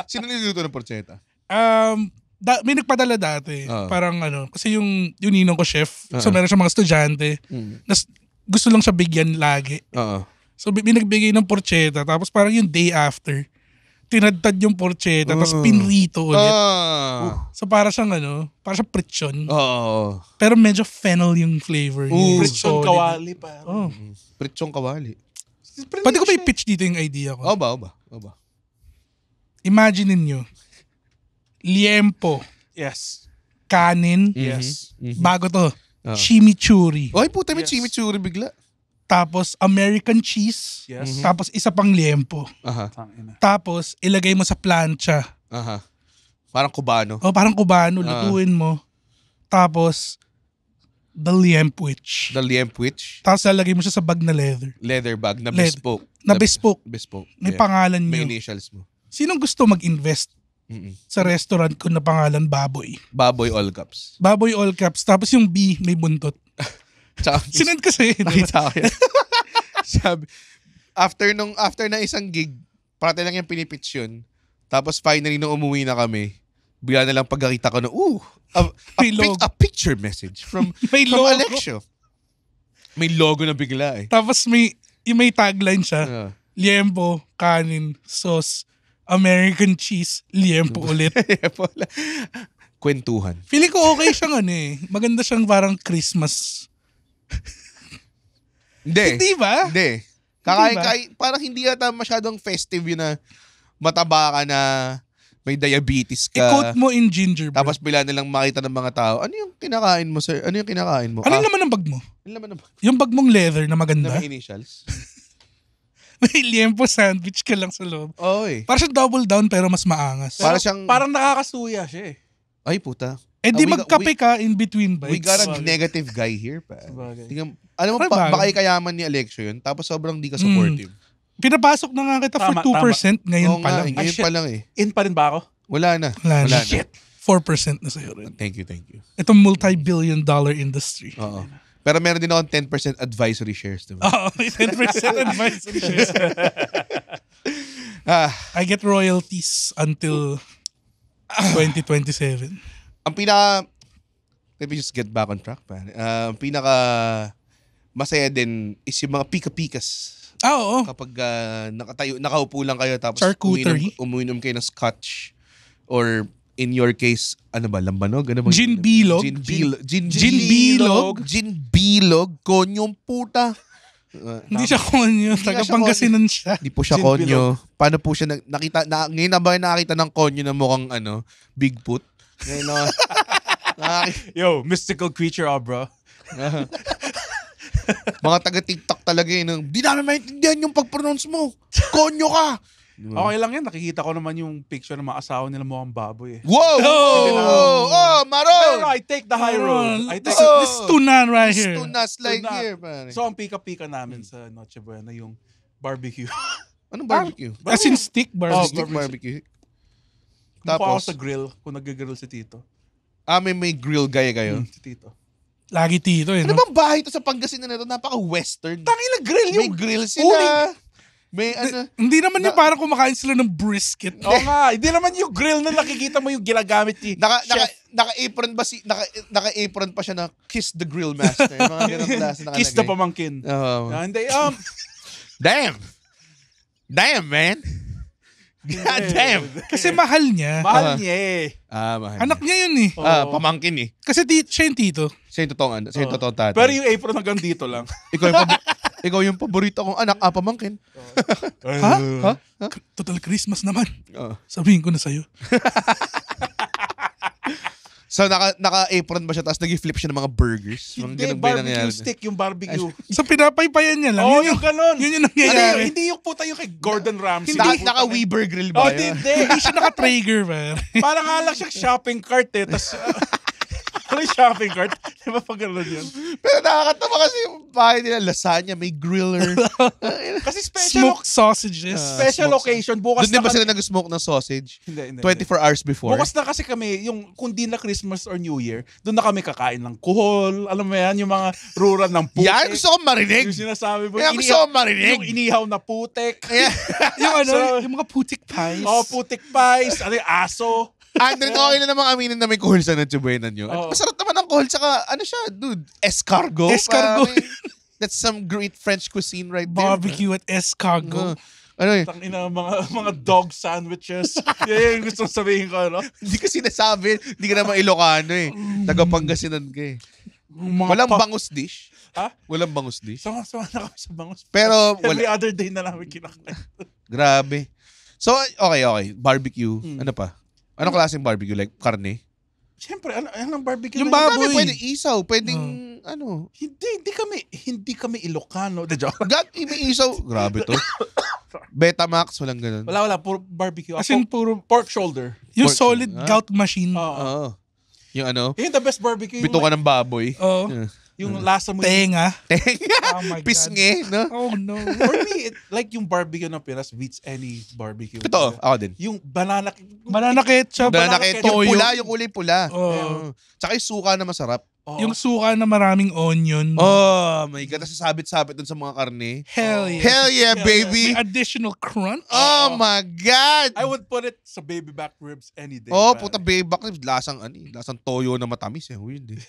Sino niluluto ng porchetta? may nagpadala dati. Oo. Parang kasi yung ninong ko chef. So Oo. meron siya mga estudyante. Mm. Gusto lang siya bigyan lagi. Oo. So binagbigay ng porcheta. Tapos parang yung day after, tinadtad yung porcheta. Tapos pinrito ulit. So para siyang para siyang pritson. Oo. Pero medyo fennel yung flavor niya. Pritson Solid. kawali pa. Oh. Pritsyong kawali. Pwede ko ba i-pitch dito yung idea ko? O ba? Imagine niyo liempo, Yes. kanin, Yes. bago to, Oo. chimichurri, Oy, puta, may Yes. chimichurri bigla. tapos American cheese, Yes. tapos isa pang liempo. Aha. Tangina. Tapos ilagay mo sa plancha. Aha. Parang kubano. O parang kubano, lutuin mo. Tapos the liempwich. The liempwich. Tapos lalagay mo siya sa bag na leather. Leather bag na Leather. bespoke. Na bespoke. Bespoke. May Yeah. pangalan May niyo. initials mo. Sinong gusto mag-invest Mm-mm. sa restaurant ko na pangalan Baboy? Baboy all cups. Baboy all caps. Tapos yung B may buntot. Tsaka, Sinend kasi. nakita ko yan. Sabi, after ng isang gig, parati lang yung pinipitch yun. Tapos finally, nung umuwi na kami, bigla na lang pagkakita ko na, May logo. a picture message from May from logo. Alexio. May logo na bigla eh. Tapos may tagline siya. Liempo, kanin, sauce, American cheese, liempo ulit. Wala. Kwentuhan. Feeling ko okay siyang maganda siyang parang Christmas. Hindi. Hindi ba? Hindi. Hindi ba? Parang hindi yata masyadong festive yun na mataba ka na may diabetes ka. I-coat mo in gingerbread. Tapos bila nilang makita ng mga tao, ano yung kinakain mo, sir? Ano yung kinakain mo? Ano naman ang bag mo? Ano naman ang Yung bag mong leather na na maganda. may initials? May liempo sandwich ka lang sa loob. Oo eh. Para siyang double down pero mas maangas. Para siyang, Parang nakakasuya siya eh. ay puta. Eh di we magkape ka in between bites. We got a negative guy here, pa. Sabagay. Tingnan, alam mo, Sabagay. baka ikayaman ni Alexio yun, tapos sobrang di ka supportive. Pinapasok na nga kita Tama, for 2% ngayon Oo pa nga, lang. eh, ngayon shit. pa lang eh. In pa rin ba ako? Wala na. Wala na. Shit. 4% na sa'yo rin. Thank you. Itong multi-billion-dollar industry. Oo. Pero meron din akong 10% advisory shares. Diba? Oo, 10% advisory shares. I get royalties until 2027. Ang let me just get back on track, pare. Ang pinaka masaya din is yung mga pika-pikas. Oo. Kapag nakaupo lang kayo tapos Charcuterie. uminom kayo ng scotch or in your case, ano ba, lambanog? Ano ba? Gin bilog. Gin bilog. Konyong puta. Hindi siya konyo. Taga-Pangasinan siya. Hindi po siya Gin konyo. Paano po siya nakita? Ngayon na ba nakakita ng konyo na mukhang Bigfoot? Ngayon na. Yo, mystical creature, bro. Mga taga-TikTok talaga yun. Di namin maintindihan yung pag-pronounce mo. Konyo ka. Okay lang yan. Nakikita ko naman yung picture ng mga asawa nila mukhang baboy eh. Wow! Oh, Maron! Pero I take the high road. I take This is tunan right This here. to nuts like Tuna. here, pare. So, ang pika-pika namin sa Noche Buena, yung barbecue. Anong barbecue? As in stick Oh, barbecue. Stick barbecue. Tapos, ako Tapos, sa grill, kung nag-grill si Tito. may grill guy kayo. Si Tito. Lagi tito Ano no? bang bahay to sa Pangasinan na to? Napaka-western. Tangina grill May yung... grill sila. May Hindi naman yung parang kumakain sila ng brisket. Oo nga, hindi naman yung grill na nakikita mo yung ginagamit ni chef. naka-apron ba naka-apron pa siya na kiss the grill master. Mga ganun klase nakalagay. Kiss na pamangkin. Oo. Hindi, Damn, man. God damn. Kasi mahal niya. mahal niya eh. Mahal. Anak niya yun eh. Oo. Pamangkin eh. Kasi siya yung tito. Siya yung totoong tatay. Pero yung apron hanggang dito lang. Ikaw yung paborito kong anak, pamangkin. Ha? Total Christmas naman. Oo. Sabihin ko na sa'yo. So, naka-apron ba siya tapos nag-flip siya ng mga burgers? Mga Hindi, ganun ba yung barbecue nangyari? stick yung barbecue. So pinapaypayan niya lang. Oo, Yun yung ganun. Yun yung nangyayari. Hindi yung puta yung kay Gordon Ramsay. Naka-Weber grill ba Oh, yun? hindi. Siya naka-Traeger, man. Parang nga lang siyang shopping cart eh. Tapos, ano yung shopping cart? Di ba pag gano'n yun? Pero nakakatawa kasi yung bahay nila, lasagna, may griller. Kasi special Smoked sausages. special occasion. Bukas Doon din na ba sila nag-smoke ng sausage? Hindi. 24 hours before? Bukas na kasi kami, yung kundi na Christmas or New Year, doon na kami kakain ng kuhol. Alam mo yan, yung mga rural ng putek. Yan, gusto kong marinig. Yung sinasabi mo. Kaya gusto kong marinig. Yung inihaw na putek. Kaya, yung So, yung mga putik pies. Oh, putik pies. Ano yung aso. Andre, okay na namang aminin na may kohol sa Noche Buena nyo. Oo. Masarap naman ang kohol, tsaka ano siya, dude, escargot. Escargot. Parang, that's some great French cuisine right there. Barbecue at escargot. Ano eh, Tangina, mga dog sandwiches. Yan yung gusto sabihin ko, no? hindi ko sinasabi, hindi ka naman Ilocano eh. Taga-Pangasinan ka eh. Mga Walang bangus dish. Ha? Walang bangus dish. Sama na kami sa bangus. Pero, Every wala. other day na namin kinakain. Grabe. So, okay. Barbecue. Ano pa? Anong klaseng barbecue? Like, karne? Siyempre, anong barbecue? Yung na yun? baboy. Pwede isaw. Pwedeng, ano. Hindi kami Ilocano. The joke. May isaw. Grabe to. Betamax, walang ganun. Wala, puro barbecue. As in, puro, Pork shoulder. yung Pork- solid Ah. gout machine. Oo. Yung ano, Yun the best barbecue. bito ka ng baboy. Oo. Yung lasa mo. Tenga. Tenga. Oh my God. Pisngi, no? Oh no. For me, like yung barbecue ng Pinas beats any barbecue. Totoo, ako din. Yung banana. Banana ketchup. Banana banana ketchup. Yung toyo. pula, yung kulay pula. Oo. Tsaka yung suka na masarap. Oo. Yung suka na maraming onion. Oh my God. Tapos sasabit-sabit dun sa mga karne. Hell yeah. Hell yeah, baby. May additional crunch. Oh my God. I would put it sa baby back ribs any day. Oh, pare. puta baby back ribs. Lasang toyo na matamis eh. Weird eh.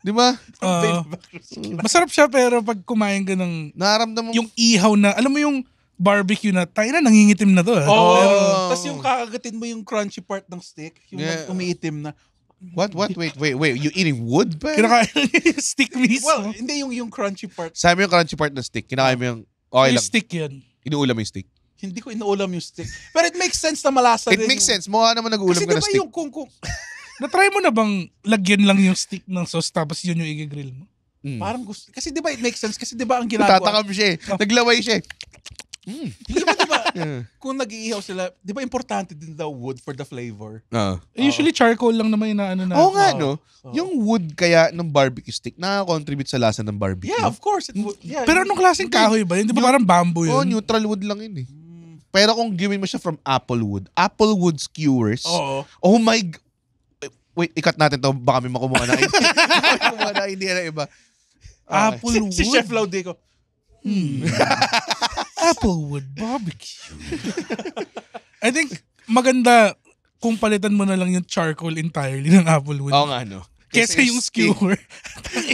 Di ba? Baby back ribs. Masarap siya pero pag kumain ka ng Naramdaman mo. yung ihaw na, alam mo yung barbecue na, tayo na nangingitim na to. Oh, Pero- tapos yung kakagatin mo yung crunchy part ng steak, yung Yeah. umiitim na. What? Wait. You eating wood ba? Kinakain yung stick mismo. Well, hindi yung crunchy part. Sabi mo yung crunchy part ng stick. Kinakain mo yung okay yung lang. stick yan. Inuulam mo yung stick. Hindi ko inuulam yung steak. Pero it makes sense na malasa It din makes yung- sense. Mukha naman nag-uulam Kasi ka ng diba stick. yung kung Na-try mo na bang lagyan lang yung stick ng sauce tapos yun yung i-grill mo? parang gusto. Kasi diba it makes sense? Kasi diba ang ginagawa. Tatakam siya eh. Naglaway siya eh. Hindi ba diba, Yeah. kung nag-iihaw sila, diba importante din daw wood for the flavor? Oo. Usually charcoal lang naman yung naano na. Oo nga, Oo. no? Oo. Yung wood kaya ng barbecue stick, nakaka-contribute sa lasa ng barbecue. Yeah, of course. It would, yeah, Pero anong klaseng kahoy ba yun? Di ba parang bamboo Oo, yun? neutral wood lang yun eh. Pero kung gawin mo siya from apple wood skewers, Oo. oh my wait, ikat natin to, baka may makumuha na. Makumuha na, hindi na iba. Apple wood? Si Chef Laudico. Applewood barbecue. I think maganda kung palitan mo na lang yung charcoal entirely ng Applewood. Oo nga, no? Kesa yung skewer.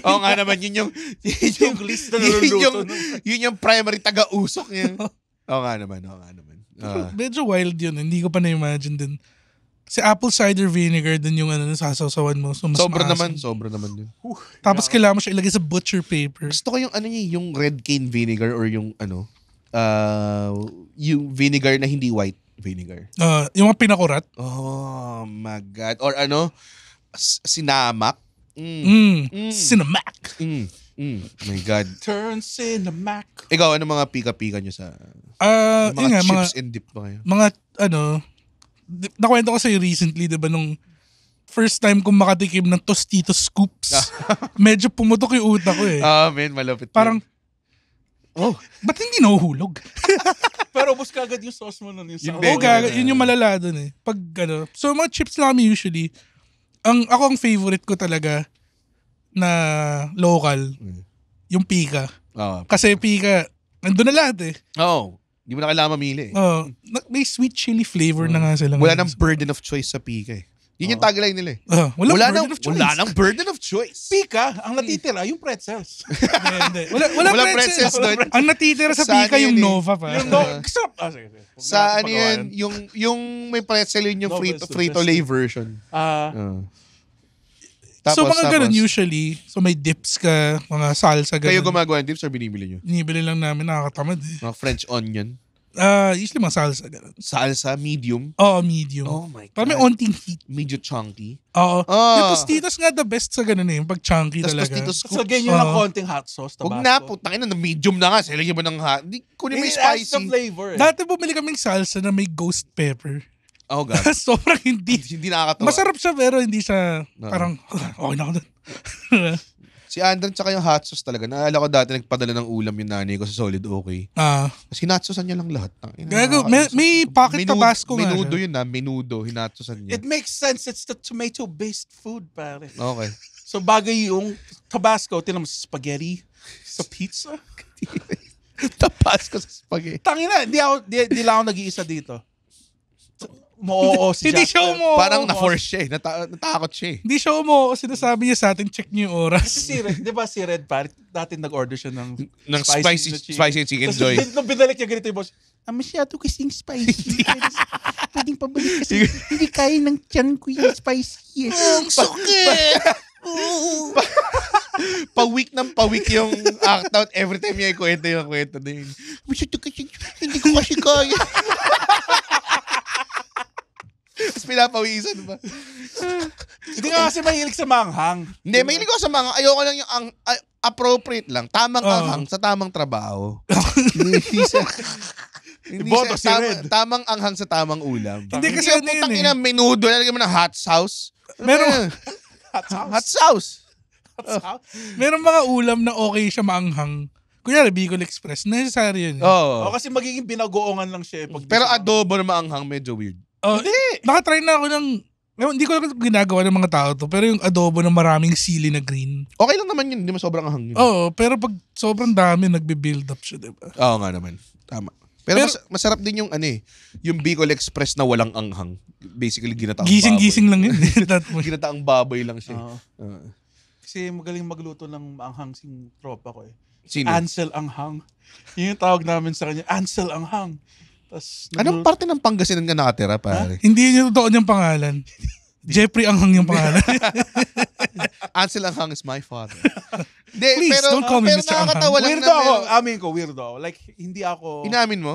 Oo nga naman, yun yung Grease na naluluto. yun yung primary taga-usok niya. Oo nga naman. Medyo wild yun. Hindi ko pa na-imagine din. Si apple cider vinegar din yung nasasawsawan mo. So mas Sobra maasim. naman yun. Tapos kailangan mo siya ilagay sa butcher paper. Gusto ko yung yung red cane vinegar or yung yung vinegar na hindi white vinegar. Yung mga pinakurat. Oh my God. Or sinamak. Cinemac. My God. Turns in a Mac. Ikaw, ano mga pika-pika nyo sa Yun nga, chips and dip ba kayo? mga nakwento ko sa'yo recently, diba, nung first time kong makatikim ng Tostitos Scoops, medyo pumutok yung utak ko eh. Man, malapit. Parang, ba't hindi nahuhulog? Pero ubos ka agad yung sauce mo nun. Yung Oo, bacon. yun yung malala dun eh. Pag so mga chips lang kami usually, ako ang favorite ko talaga na local, yung pika. Kasi pika, nandun na lahat eh. Hindi mo na kailangan mamili eh. May sweet chili flavor na nga sila. Wala ngayon. nang burden of choice sa pika eh. Yun yung tagline nila eh. Wala nang burden of choice. Pika, ang natitira, yung pretzels. Hindi. Wala Walang pretzels. pretzels doon. Ang natitira sa Saan pika yun yung eh? Nova pa. Yung no, sarap. Sige. Huwag na Sa natin pagawain. yung may pretzel yun yung No, Frito-Lay version. So mga ganun usually. So may dips ka, mga salsa ganun. Kayo gumagawa ng dips or binibili nyo? Binibili lang namin, nakakatamad eh. Mga French onion. Usually mga salsa ganun. Salsa, medium. Oo, medium. Oh my God. Para may onting heat. Medyo chunky. Oo. Yung Tostitos nga the best sa ganun eh. Yung pag chunky Tapos talaga. Tostitos So, scoop. lagyan nyo ng konting hot sauce, tabasco. Huwag na po. Tangin na, medium na nga. Silagyan mo ng hot. Hindi, kunin mo yung It adds the spicy. flavor eh. Dati bumili kaming salsa na may ghost pepper. Oh God. Sobrang hindi. Hindi nakakatawa. Masarap siya pero hindi siya No. parang okay na ako dun. Si Andron tsaka yung hot sauce talaga. Naalala ko dati nagpadala ng ulam yung nanay ko sa Solid OK. Kasi hinatsosan niya lang lahat. Gago, may pocket tabasco nga. Menudo siya. yun menudo. Hinatsosan niya. It makes sense. It's the tomato-based food, pare. Okay. So, bagay yung tabasco, tinan mo sa spaghetti, sa pizza. Tabasco sa spaghetti. Tangina, di lang ako nag-iisa dito. Moo si Hindi Jack. siya umoo. Parang na-force siya eh. Natakot siya eh. Hindi siya umoo. Sinasabi niya sa atin, check niyo yung oras. Kasi si Red, di ba si Red Parrot, dati nag-order siya ng Spicy chicken joy. Nung binalik niya ganito yung boss, masyado kasing spicy. Pwedeng pabalik kasi hindi kaya ng tiyan ko yung spicy. Ang sakit! Pa-week yung act out every time niya ikwento yung kwento na yun. Masyado kasi, hindi ko kasi kaya. Tapos pinapawisan ba? Hindi nga kasi mahilig sa manghang. Hindi, mahilig ko sa mga, ayoko lang yung appropriate lang. Tamang anghang sa tamang trabaho. Hindi Boto si Red. Tamang anghang sa tamang ulam. Hindi kasi yung ano yun putang eh. ina, menudo, lalagyan mo ng hot sauce. Meron- Hot sauce. Meron mga ulam na okay siya maanghang. Kunyari, Bicol Express. Necessary yun. Oo. O kasi magiging binagoongan lang siya. Pag Pero adobo na maanghang, medyo weird. Nakatry na ako ng... Hindi ko lang ginagawa ng mga tao to, pero yung adobo na maraming sili na green. Okay lang naman yun, hindi mo sobrang anghang yun. Oo, pero pag sobrang dami, nagbe-build up siya, diba? Oo nga naman. Tama. Pero masarap din yung yung Bicol Express na walang anghang. Basically, ginataang Gising-gising baboy. lang yun. Ginataang baboy lang siya. Oo. Kasi magaling magluto ng maanghang sing tropa ko eh. Sino? Ansel Anghang. Yun yung tawag namin sa kanya. Ansel Anghang. Tas, Anong parte ng Pangasinan ka nakatira, pare? Hindi yun yung totoo niyang pangalan. Jeffrey Anghang yung pangalan. Ansel Anghang is my father. Please, don't call me pero Mr. nakakatawa lang Weirdo ako. Amin ko, weirdo ako. Like, hindi ako... Inamin mo?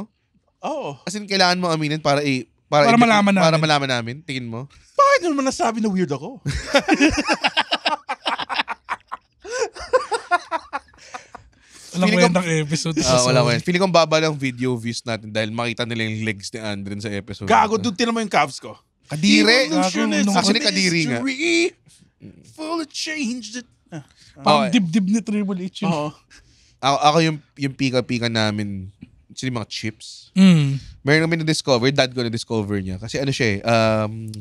Oo. As in, kailangan mo aminin para malaman namin. Para malaman namin. Tingin mo? Bakit naman nasabi na weird ako? Walang Feeling ko- kwentang episode. Wala ko yan. Feeling kong baba lang video views natin dahil makita nila yung legs ni Andren sa episode. Gago, dude, tinan mo yung calves ko. Kadire. Evolution is Actually, a kadiri nga. mystery, full of change that... Pang Okay. dibdib ni Triple H yun. Oo. Ako yung pika-pika namin, actually mga chips. Mm. Meron kami na-discover, dad ko na-discover niya. Kasi ano siya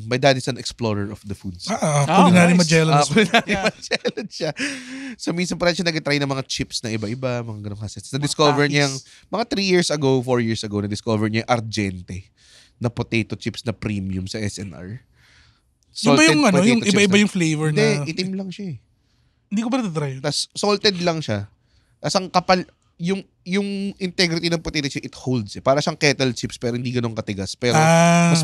my dad is an explorer of the foods. Culinary nice. Magellan. Culinary Yeah. Magellan siya. So minsan pa rin siya nag-try ng mga chips na iba-iba, mga ganun kasi. Na-discover niya yung, mga 3 years ago, 4 years ago, na-discover niya yung Argente na potato chips na premium sa SNR. Yung ba yung potato yung chips iba-iba na- yung flavor Hindi, na... itim lang siya eh. Hindi ko pa na-try yun. Tapos salted lang siya. Tapos ang kapal, yung integrity ng potato chip, it holds eh. Para siyang kettle chips pero hindi ganun katigas. Pero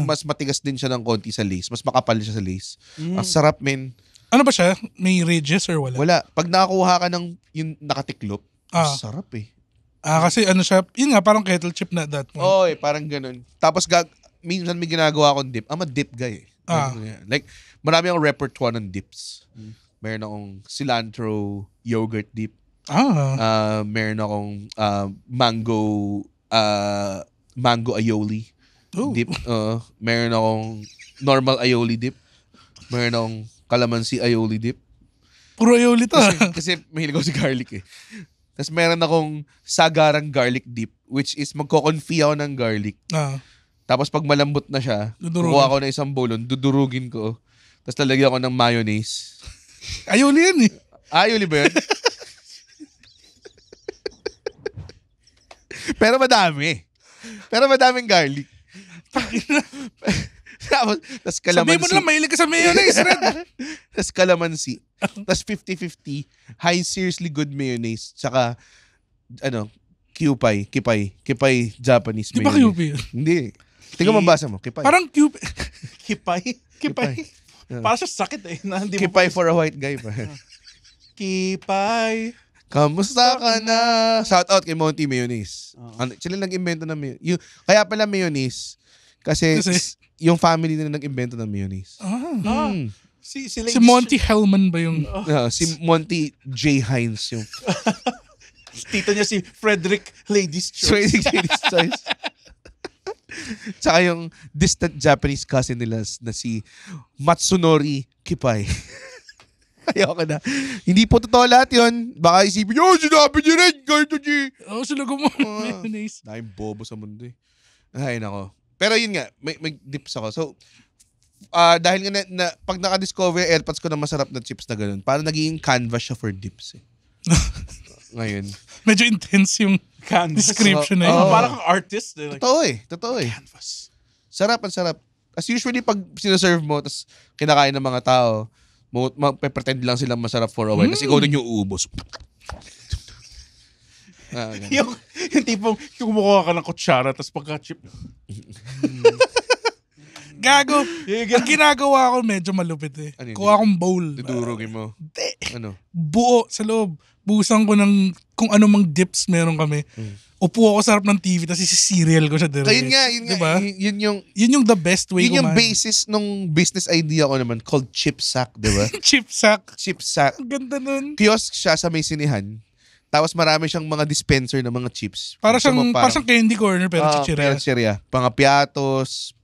mas matigas din siya ng konti sa lace. Mas makapal siya sa lace. Ang sarap, men. Ano ba siya? May ridges or wala? Wala. Pag nakakuha ka ng yung nakatiklop, ang sarap eh. Kasi ano siya, yun nga, parang kettle chip na at that point. Oo parang ganun. Tapos minsan may ginagawa akong dip. I'm a dip guy eh. Like, marami akong repertoire ng dips. Meron akong cilantro yogurt dip. Meron akong mango aioli dip. Meron akong normal aioli dip. Meron akong calamansi aioli dip. Puro aioli to. Kasi mahilig ako sa garlic eh. Tapos meron akong sagarang garlic dip, which is magko-confit ako ng garlic. Tapos pag malambot na siya, kukuha ko na isang bolon, dudurugin ko. Tapos lalagyan ko ng mayonnaise. Aioli yan eh. Aioli ba yun? Pero madaming garlic. Tapos Sabihin mo calamansi. na lang, mahilig ka sa mayonnaise, Red. Tapos calamansi. Tapos 50-50. High seriously good mayonnaise. Tsaka, Kipay Japanese Di ba mayonnaise. QP yun? Hindi. Tingnan mo basa mo. Kipay. Parang QP. Kipay. Para siya sakit eh. Na hindi mo- Kipay for a white guy pa. Kipay. Kamusta ka na? Shout out kay Monty Mayonnaise. Sila nag-invento ng mayonnaise. Kaya pala mayonnaise. Kasi yung family nila nag-invento ng mayonnaise. Si Si Monty Hellman ba yung... Si Monty J. Hines yung Tito niya si Frederick Ladies Choice. Swedish choice. Tsaka yung distant Japanese cousin nila na si Matsunori Kipay. Ayoko na. Hindi po totoo lahat yun. Baka isipin nyo, sinabi niyo rin, Garto G. sila gumawa mayonnaise. Dahil bobo sa mundo eh. Ay, nako. Pero yun nga, may dips ako. So, dahil nga pag naka-discover yung airpods ko na masarap na chips na ganun, parang naging canvas siya for dips eh. Ngayon. Medyo intense yung Canvas. description na yun. Oo. Parang kang artist. Eh. Like, Totoo eh. canvas. Sarap, ang sarap. As usually, pag sinaserve mo, tapos kinakain ng mga tao, pretend lang silang masarap for a while. Tapos ikaw din yung uubos. yung tipong kumukuha ka ng kutsara tapos pagka-chip. Gago. Ang ginagawa ko medyo malupit eh. Ano yun? Kuha akong bowl. Dudurugin mo. Hindi. Ano? Buo sa loob. Busan ko ng kung ano mang dips meron kami. Upo ako sa harap ng TV tapos isi-cereal ko siya direct. Ayun nga, diba? Yun yung the best way yun yung kumain. basis nung business idea ko naman called Chip Sack, di ba? Chip sack. Chip Sack. Ang ganda nun. Kiosk siya sa may sinihan. Tapos marami siyang mga dispenser ng mga chips. Para siyang candy corner pero chichirya. Chichirya. Mga piatos,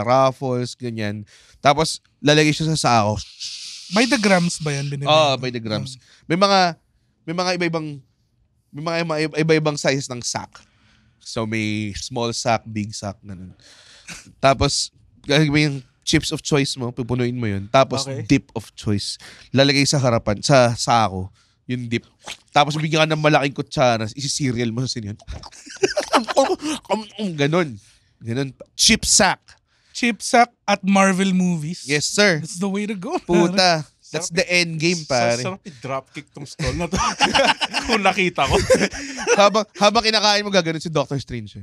raffles, ganyan. Tapos lalagay siya sa sako. By the grams ba yan? By the grams. May mga iba-ibang sizes ng sack. So may small sack, big sack, ganun. Tapos gagawin yung chips of choice mo, pupunuin mo yun. Tapos dip of choice. Lalagay sa harapan, sa sako, yung dip. Tapos bigyan ka ng malaking kutsara, isi-cereal mo sa sinihan. Ganon. Chip sack. Chip sack at Marvel movies. Yes, sir. That's the way to go. Puta. That's the end game, pare. Sarap i-dropkick tong stall na to. Kung nakita ko. habang kinakain mo, gaganon si Doctor Strange.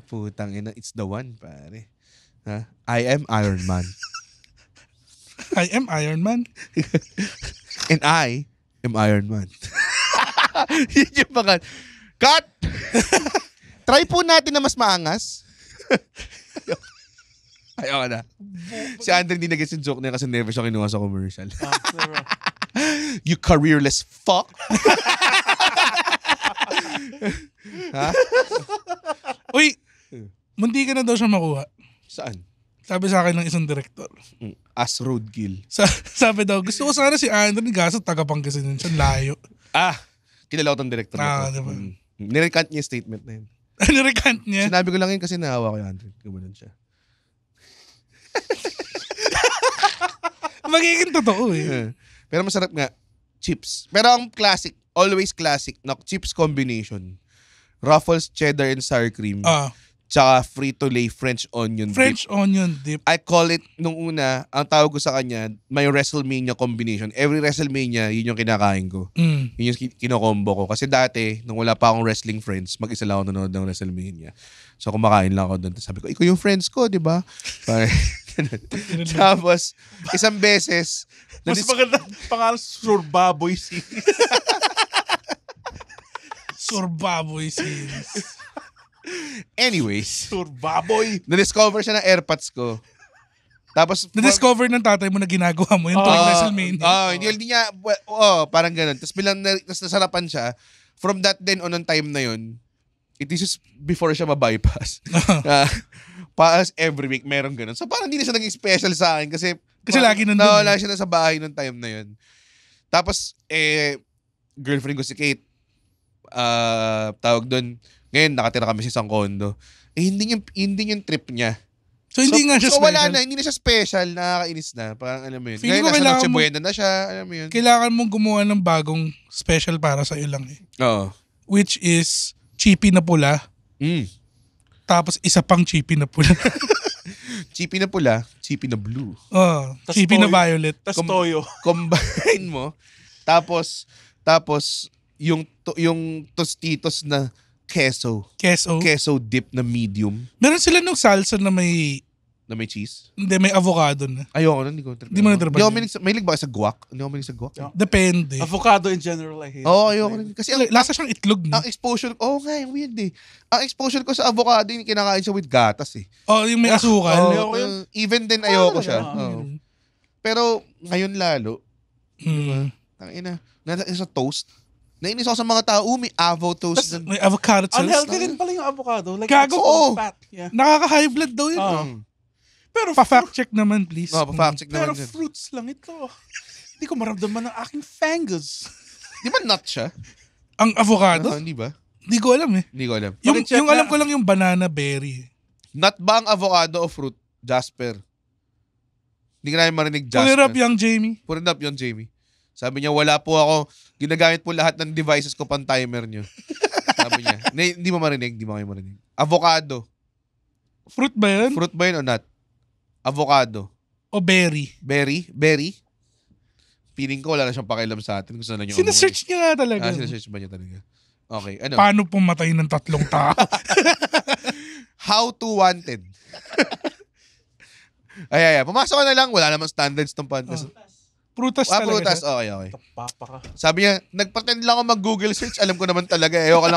Putang ina. It's the one, pare. I am Iron Man. I am Iron Man. And I am Iron Man. Yun yung mga... Cut! Try po natin na mas maangas. Ayoko na. Si Andre hindi nag-gets yung joke niya kasi never siya kinuha sa commercial. You careerless fuck. Ha? Uy, mundi ka na daw siya makuha. Saan? Sabi sa akin ng isang director. As roadkill. Sabi daw, gusto ko sana si Andre Gaso taga-Pangasinan siya, layo. Kilala ko tong director na to. Diba? Nirecant niya yung statement na yun. Nirecant niya? Sinabi ko lang yun kasi naawa ko yung Andre. Gumanon siya. Magiging totoo eh. Pero masarap nga. Chips. Pero ang classic, always classic, na chips combination. Ruffles, cheddar, and sour cream. Tsaka Frito-Lay French onion dip. French onion dip. I call it, nung una, ang tawag ko sa kanya, may WrestleMania combination. Every WrestleMania, yun yung kinakain ko. Yun yung kinokombo ko. Kasi dati, nung wala pa akong wrestling friends, mag-isa lang ako nanonood ng WrestleMania. So kumakain lang ako doon. Sabi ko, ikaw yung friends ko, di ba? Tapos, isang beses, mas maganda pangalan, Surbaboy series. Surbaboy series. Anyways, Surbaboy. na-discover siya ng AirPods ko. Tapos, na-discover ng tatay mo na ginagawa mo yung tuwing WrestleMania. Hindi niya, parang ganun. Tapos bilang nasarapan siya, from that then on time na yun, it is just before siya ma-bypass. Paas every week, meron ganun. So parang hindi na siya naging special sa akin kasi lagi nandun. Nawala siya na sa bahay nung time na yun. Tapos, girlfriend ko si Kate, tawag doon, ngayon nakatira kami sa isang condo. Hindi yung trip niya. So hindi nga siya special. So wala na, special. hindi na siya special, nakakainis na. Parang alam mo yun. Feeling Ngayon ko nasa Noche Buena na siya, alam mo yun. Kailangan mong gumawa ng bagong special para sa iyo lang eh. Oo. Which is chippy na pula. Tapos isa pang chippy na pula. Chippy na pula, chippy na blue. Chippy na violet. Tas toyo. Combine mo. Tapos yung tostitos na queso dip na medium. Meron sila nung salsa na may cheese? Hindi, may avocado na. Ayoko na, hindi ko. Hindi mo na-trabaho. Mahilig ba sa guac? Hindi ako mahilig sa guac. Depende. Avocado in general, I hate. Ayoko na. Kasi lasa siyang itlog. Ang exposure, yung weird eh. Ang exposure ko sa avocado, yung kinakain siya with gatas eh. Yung may asukal. Even din ayoko siya. Pero ngayon lalo, tangina, sa toast. Nainis ako sa mga tao, may avo toast. May avocado toast. Unhealthy rin pala yung avocado. Like, gago, fat. Yeah. Nakaka-high blood daw yun. Pero pa-fact check naman, please. Pa-fact check naman. Pero fruits lang ito. Hindi ko maramdaman ng aking fingers. Di ba nut siya? Ang avocado? Hindi ba? Hindi ko alam eh. Hindi ko alam. Yung alam ko lang yung banana berry. Nut ba ang avocado o fruit? Jasper. Hindi ka namin marinig Jasper. Pull it up yung Jamie. Pull it up yung Jamie. Sabi niya, wala po ako. Ginagamit po lahat ng devices ko pang timer niyo. Sabi niya. Hindi mo marinig. Hindi mo kayo marinig. Avocado. Fruit ba yun? Fruit ba yun o nut? Avocado. O berry? Berry? Berry? Feeling ko wala na siyang pakialam sa atin kung saan na niyo Sinesearch niya nga talaga. sinesearch ba niya talaga? Okay, ano? Paano pumatay ng 3 tao? How to wanted. Ay. Pumasok ka na lang. Wala namang standards tong podcast. Prutas talaga Prutas. siya. Okay. Papa ka. Sabi niya, nagpretend lang ako mag-Google search. Alam ko naman talaga. Ayoko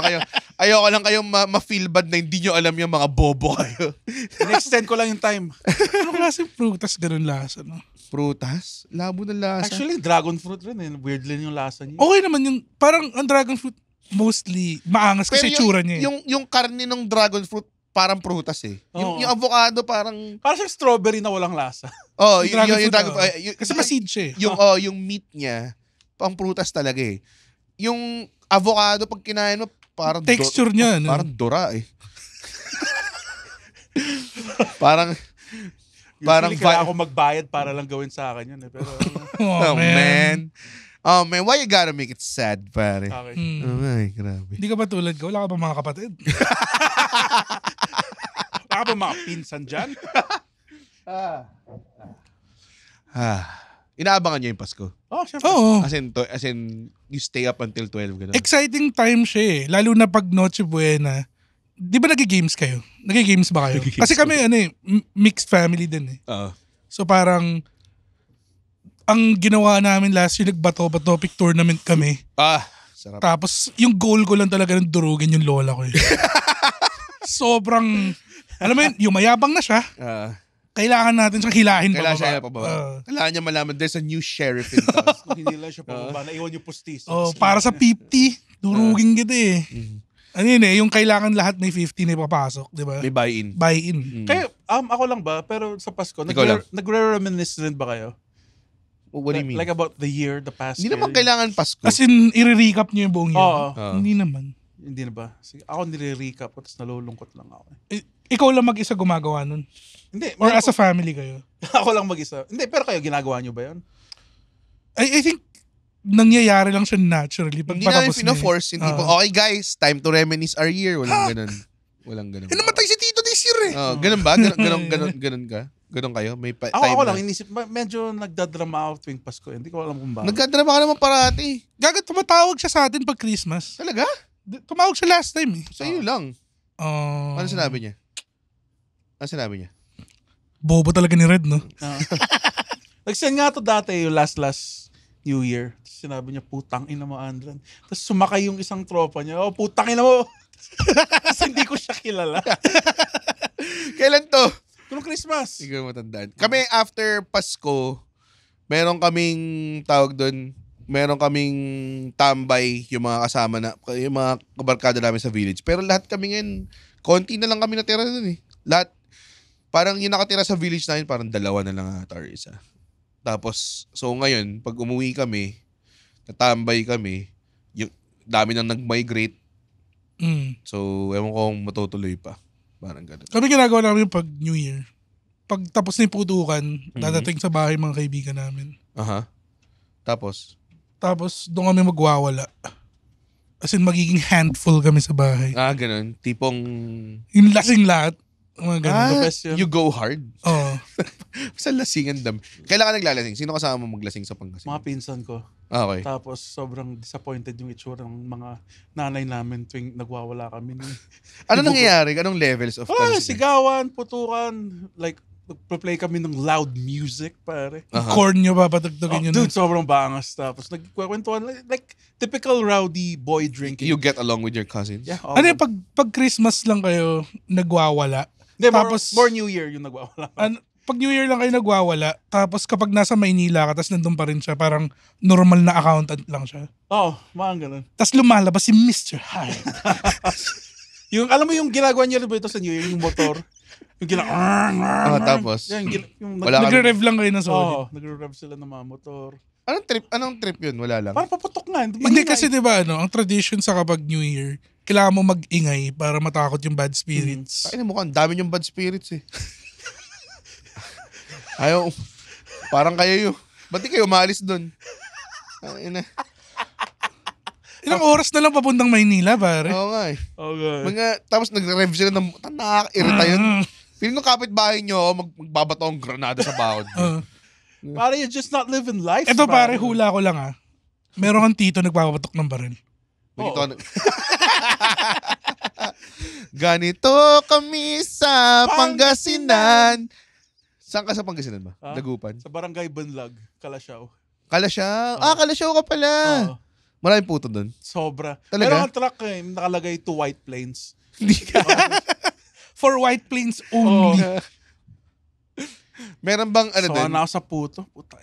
lang kayong ma-feel bad na hindi nyo alam yung mga bobo kayo. In-extend ko lang yung time. Ano klaseng prutas ganun lasa, no? Prutas? Labo ng lasa. Actually, dragon fruit rin eh. Weird lang yung lasa niya. Okay naman yung, parang ang dragon fruit, mostly, maangas kasi tsura niya. Yung karne ng dragon fruit, parang prutas eh. Oo. Yung avocado parang... Parang siyang strawberry na walang lasa. Oh, Yung dragon fruit, dragon kasi masid siya eh. Yung meat niya, pang prutas talaga eh. Yung avocado, pag kinain mo, parang... Texture niya, no? Parang dura eh. Parang Usually, kailangan ako magbayad para lang gawin sa akin yun eh. Pero, Oh, man. Oh man, why you gotta make it sad, pare? okay. Oh my, grabe. Hindi ka ba tulad ko? Wala ka ba mga kapatid? Wala ka ba mga pinsan dyan? Inaabangan niyo yung Pasko? Oh, syempre. Oo. As in, you stay up until 12, gano'n? Exciting time siya eh. Lalo na pag Noche Buena. Di ba nag-games kayo? Nag-games ba kayo? Kasi kami, mixed family din eh. Oo. So parang, ang ginawa namin last year, nagbato-bato topic tournament kami. Sarap. Tapos, yung goal ko lang talaga ng durugin yung lola ko eh. Sobrang, alam mo yun, yung mayabang na siya, kailangan natin siyang hilahin Kailangan pababa. siya pababa. Kailangan niya malaman, there's a new sheriff in town. Kung hindi lang siya pababa, naiwan yung pustis. Para sa 50, durugin kita eh. Ano yun eh, yung kailangan lahat may 50 na ipapasok, di ba? May buy-in. Buy-in. Kaya, ako lang ba? Pero sa Pasko, Ikaw lang. nagre-reminisce rin ba kayo? What do you mean? Like about the year, the past Hindi year? naman kailangan Pasko. As in, i-recap niyo yung buong year. Oo. Hindi naman. Hindi na ba? Sige, ako nire-recap ko, tapos nalulungkot lang ako. Ikaw lang mag-isa gumagawa nun? Hindi. Or as a family kayo? Ako lang mag-isa. Hindi, pero kayo, ginagawa nyo ba yun? I think, nangyayari lang siya naturally. Pag Hindi namin patapos pina-force. Hindi po, okay guys, time to reminisce our year. Walang ganun. Walang ganun. namatay si Tito this year eh. Ganun ba? Ganun ka? Ganun kayo? May time Ako na? lang, inisip, medyo nagdadrama ako tuwing Pasko. Hindi ko alam kung bakit. Nagkadrama ka naman parati. Gagat, tumatawag siya sa atin pag Christmas. Talaga? Tumawag siya last time eh. Sa iyo lang. Ano sinabi niya? Ano sinabi niya? Bobo talaga ni Red, no? Nag-send nga to dati yung last New Year. Tapos sinabi niya, putang ina mo, Andran. Tapos sumakay yung isang tropa niya, oh, putang ina mo. Kasi hindi ko siya kilala. Kailan to? Kung Christmas. Hindi ko matandaan. Kami after Pasko, meron kaming tawag doon, meron kaming tambay yung mga kasama na, yung mga kabarkada namin sa village. Pero lahat kami ngayon, konti na lang kami natira doon eh. Lahat, parang yung nakatira sa village namin, parang 2 na lang ata or isa. Tapos, so ngayon, pag umuwi kami, natambay kami, yung dami nang nag-migrate. So, ewan ko kung matutuloy pa. Parang ganun. Kami ginagawa namin pag New Year. Pag tapos na yung putukan, dadating sa bahay mga kaibigan namin. Aha. Tapos Doon kami magwawala. As in, magiging handful kami sa bahay. ganun. Tipong, Yung lasing lahat. Mga ganun. The best yun. you go hard. Oo. Sa lasingan dam. Kailangan naglalasing. Sino kasama mo maglasing sa Pangasinan? Mga pinsan ko. Okay. Tapos sobrang disappointed yung itsura ng mga nanay namin tuwing nagwawala kami. Ano nangyayari? Anong levels of Pangasinan? Sigawan, putukan, like, nagpa-play kami ng loud music, pare. Corn nyo papatagtagin yun. Dude, sobrang bangas. Tapos nagkukwentuhan, like, typical rowdy boy drinking. You get along with your cousins? Yeah. Ano yung pag Christmas lang kayo nagwawala? Hindi, tapos, more New Year yung nagwawala. Pag New Year lang kayo nagwawala, tapos kapag nasa Maynila ka, tapos nandun pa rin siya, parang normal na accountant lang siya. Oo, mga ganun. Tapos lumalabas si Mr. Hyde. Yung, alam mo yung ginagawa niya rin ba ito sa New Year, yung motor? Yung tapos? Nagre-rev lang kayo na solid. Oo, nagre-rev sila ng mga motor. Anong trip yun? Wala lang. Parang paputok nga. Hindi kasi diba, ang tradition sa kapag New Year, kailangan mo mag-ingay para matakot yung bad spirits. Ay, mukhang dami yung bad spirits eh. Ayaw, parang kayo yun. Ba't di kayo umalis dun? Ilang oras na lang papuntang Maynila, pare. Oo nga eh. Okay. Tapos nagre-rev sila ng nakaka-irita yun. Feeling ko kapitbahay nyo ako, magbabato ang granada sa bakod. Pare, you're just not living life. Ito pare, hula ko lang Meron kang tito nagpapatok ng baril. Ganito kami sa Pangasinan. Saan ka sa Pangasinan ba? Dagupan? Sa Barangay Bunlag, Kalasyaw. Kalasyaw? Kalasyaw ka pala. Maraming puto doon. Sobra. Talaga? Pero ang truck nakalagay 2 White Plains. Hindi ka. For White Plains only. Meron bang so, nasa puto? Puta.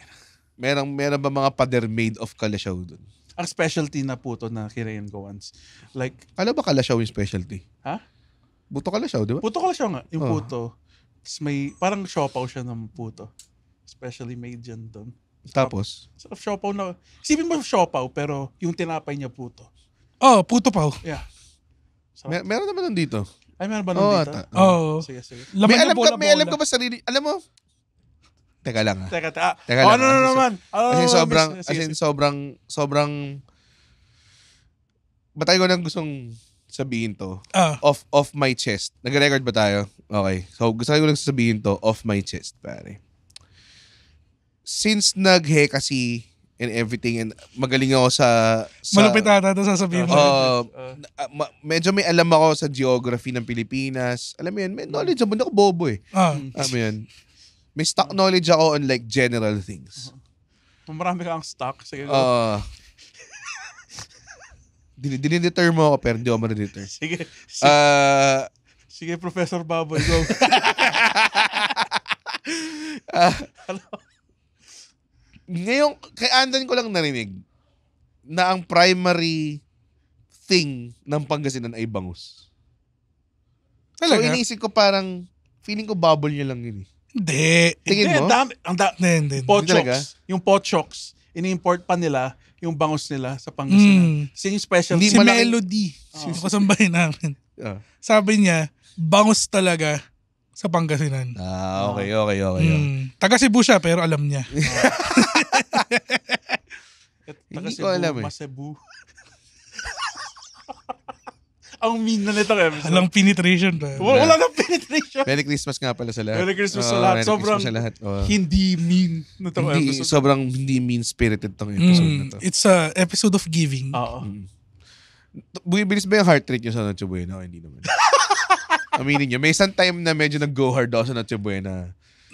Meron ba mga pader made of Kalasyaw doon? Ang specialty na puto na kinain ko once. Like, Kala ba Kalasyaw yung specialty? Ha? Buto Kalasyaw, di ba? Puto Kalasyaw nga. Yung puto. Tapos may, parang siopaw siya ng puto. Specially made dyan doon. Tapos? Sarap siopaw na. Isipin mo siopaw, pero yung tinapay niya puto. Puto pa. Yeah. Meron naman doon dito. Ay, meron ba nun dito? Sige. May alam ka ba sarili? Alam mo? Teka lang Teka lang. Ano na naman? Kasi sobrang batay ko nang gustong sabihin to. Off my chest. Nag-record ba tayo? Okay. So, gusto ko lang sabihin to off my chest, pare. Since nag-he and everything and magaling ako sa malupit ata ito sasabihin mo. Medyo may alam ako sa geography ng Pilipinas. Alam mo yan, may knowledge ako. Hindi ako bobo eh. Alam mo yan. May stock knowledge ako on like general things. Marami kang stock. Sige. Dinideter mo ako pero hindi ako ma-deter. Sige. Sige, Professor Baboy. Go. Ngayon, kay Andan ko lang narinig na ang primary thing ng Pangasinan ay bangus. Talaga? So iniisip ko parang, feeling ko bubble niya lang yun eh. Hindi. Tingin mo? Hindi. Pochoks. Yung pochoks, ini-import pa nila yung bangus nila sa Pangasinan. Kasi yung special. Si Melody. Yung kasambahin namin. Sabi niya, bangus talaga sa Pangasinan. Okay. Taga Cebu siya pero alam niya. Hindi ko alam eh. Masebu. Ang mean na nito episode. Walang penetration ba? Wala nang penetration. Merry Christmas nga pala sa lahat. Merry Christmas sa lahat. Sobrang hindi mean na itong episode. Sobrang hindi mean-spirited tong episode na to. It's a episode of giving. Bilis ba yung heart rate nyo sa Noche Buena? Hindi naman. Aminin nyo. May isang time na medyo nag-go hard ako sa Noche Buena.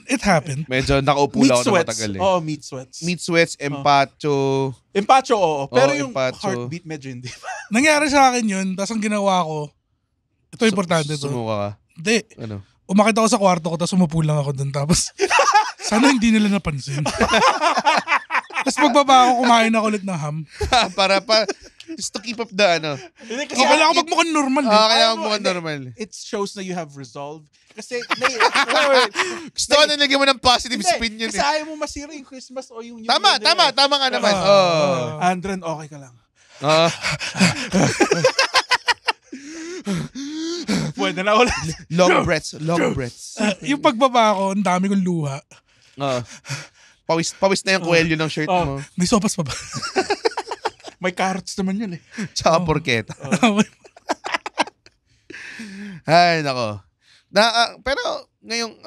It happened. Medyo nakaupo lang ako na matagal eh. Meat sweats. Meat sweats, empacho. Empacho, oo. Pero yung empacho. heartbeat medyo hindi. Nangyari sa akin yun, tapos ang ginawa ko, ito importante to. Sumuka ka? Hindi. Ano? Umakit ako sa kwarto ko, tapos umupo lang ako dun. Tapos, sana hindi nila napansin. Tapos magbaba ako, kumain ako ulit ng ham. para just to keep up the ano. Kailangan ko magmukhang normal. Kailangan ko magmukhang normal. It shows na you have resolve. Kasi, gusto ko na nilagyan mo ng positive spin yun kasi ayaw mo masira yung Christmas o yung New Tama nga naman. Andren, okay ka lang. Pwede na ulit. Long breaths. Yung pagbaba ko, ang dami kong luha. Pawis na yung kwelyo ng shirt mo. May sopas pa ba? May carrots naman yun eh. Tsaka porketa. Ay, nako. Pero ngayong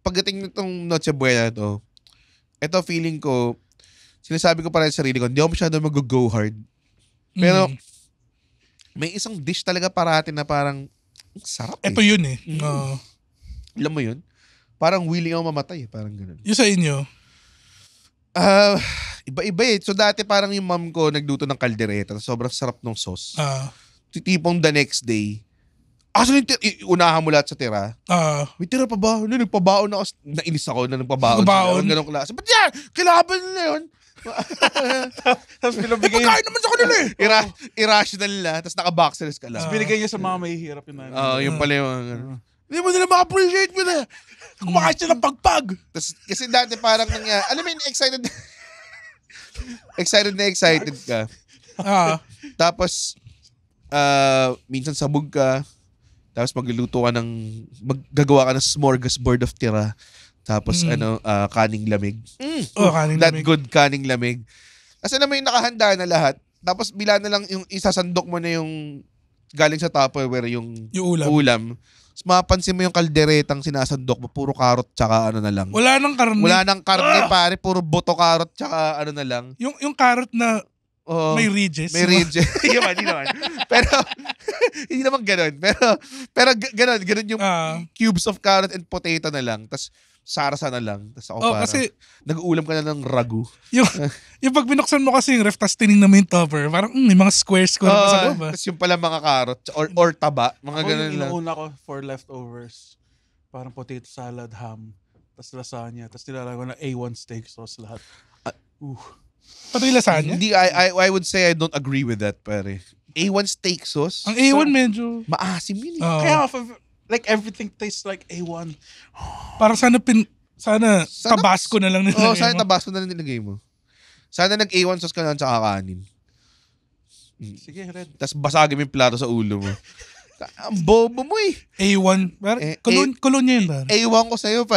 pagdating nitong Noche Buena to, ito feeling ko, sinasabi ko para sa sarili ko, hindi ako masyado mag-go hard. Pero may isang dish talaga parati na parang sarap ito yun eh. Alam mo yun? Parang willing ako mamatay. Parang ganun. Yung sa inyo? Iba-iba eh. So dati parang yung mom ko nagluto ng kaldereta. Sobrang sarap ng sauce. Tipong the next day, unahan mo lahat sa tira. May tira pa ba? Nagpabaon ako. Nainis ako na nagpabaon. Ganun klase. Ba't yan? Kilaban nila yun. Tapos pinabigay pagkain naman sa kanila eh. Irrational na. Tapos naka-boxers ka lang. Tapos binigay niya sa mga may hirap yun. Yung pala yung hindi mo nila ma-appreciate mo na. Kumakain siya ng pagpag. Kasi dati parang alam mo yun, excited ka. Tapos, minsan sabog ka. Tapos magluluto ka maggagawa ka ng smorgasbord of tira. Tapos kaning lamig. Kaning That lamig. good kaning lamig. Kasi alam mo yung nakahanda na lahat. Tapos bila na lang yung isasandok mo na yung galing sa Tupperware yung ulam. ulam. mapansin mo yung kalderetang sinasandok mo, puro karot tsaka ano na lang. Wala nang karne. Wala nang karne, pare. Puro buto karot tsaka ano na lang. Yung carrot na may ridges. May ridges. Hindi naman. Pero, hindi naman ganun. Pero ganun yung cubes of carrot and potato na lang. Tapos, sarasa na lang. Tapos ako parang, kasi, nag-uulam ka na ng ragu. yung pag binuksan mo kasi yung ref, tapos tinignan mo yung topper, parang may mga squares ko na sa loob. Tapos yung pala mga carrot or taba. Mga ako ganun yung lang. inuuna ko for leftovers. Parang potato salad, ham, tapos lasagna, tapos nilalagay ko na A1 steak sauce lahat. Pati lasagna? Hindi, I would say I don't agree with that, pare. A1 steak sauce? Ang A1 medyo... Maasim yun. Kaya like everything tastes like A1. Parang sana Tabasco na lang nilagay mo. Sana Tabasco na lang nilagay mo. Sana nag-A1 sauce ka lang tsaka kanin. Sige, Red. Tapos basagin mo yung plato sa ulo mo. Ang bobo mo eh. A1. Kolonya yun ba? A1 ko sa'yo pa.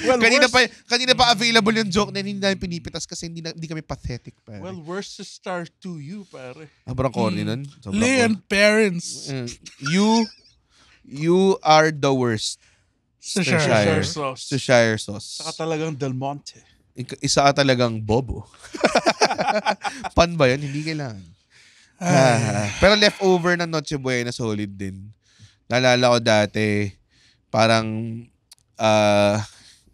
Well, kanina pa available yung joke na hindi namin pinipitas kasi hindi kami pathetic pa. Well, worst star to you, pare. Sobrang corny nun. Lee and parents. You are the worst. Cheshire sauce. Cheshire sauce. Saka talagang Del Monte. Isa ka talagang bobo. Pan ba yun? Hindi kailangan. Pero leftover na Noche Buena solid din. Naalala ko dati, parang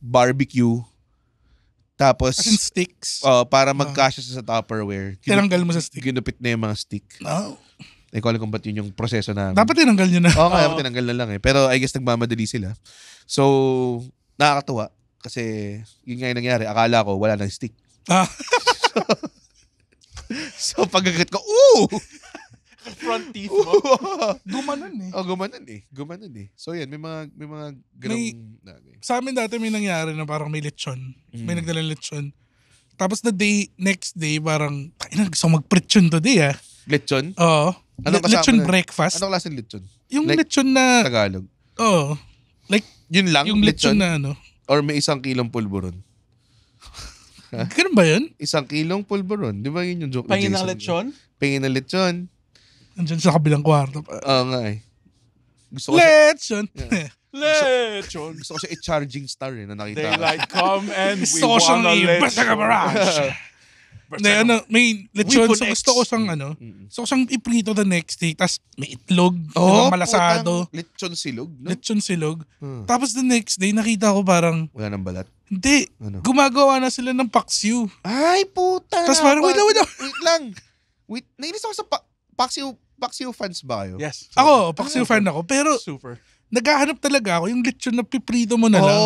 barbecue. Tapos, as in sticks. Para magkasya sa Tupperware. Tinanggal mo sa stick. Ginupit na yung mga stick. No. Hindi ko alam kung ba't yun yung proseso namin. Dapat tinanggal nyo na. Dapat tinanggal na lang eh. Pero I guess nagmamadali sila. So, nakakatuwa. Kasi, yun nga yung nangyari. Akala ko, wala nang stick. So, pagkagat ko, Front teeth mo. Gumanon eh. Gumanon eh. So, yan. May mga ganong... Sa amin dati may nangyari na parang may lechon. May nagdalang lechon. Tapos next day, parang, gusto ko mag-prechon today Lechon? Oo. Lechon breakfast. Anong klaseng lechon? Yung lechon na... Tagalog? Oo. Like, yun lang? Yung lechon na ano. Or may 1 kilong pulburon? Ganun ba yun? 1 kilong pulburon. Di ba yun yung joke? Pangin ng lechon? Pangin ng lechon. Andiyan sa kabilang kwarto. Oo nga eh. Gusto ko lechon! Lechon! Gusto ko siya i-charging star na nakita. Daylight come and we gusto ko siyang wanna lechon. basta ka barrage. May lechon. So gusto ko siyang gusto ko siyang iprito the next day. Tapos may itlog. Malasado. Lechon silog. No? Lechon silog. Tapos the next day nakita ko parang wala nang balat. Hindi. Gumagawa na sila ng paksiw. Ay, puta. Tapos parang, wait lang. Nainis ako sa paksiw fans ba kayo? Yes. Ako, paksiw fan ako. Pero, super. naghahanap talaga ako yung lechon na piprito mo na lang.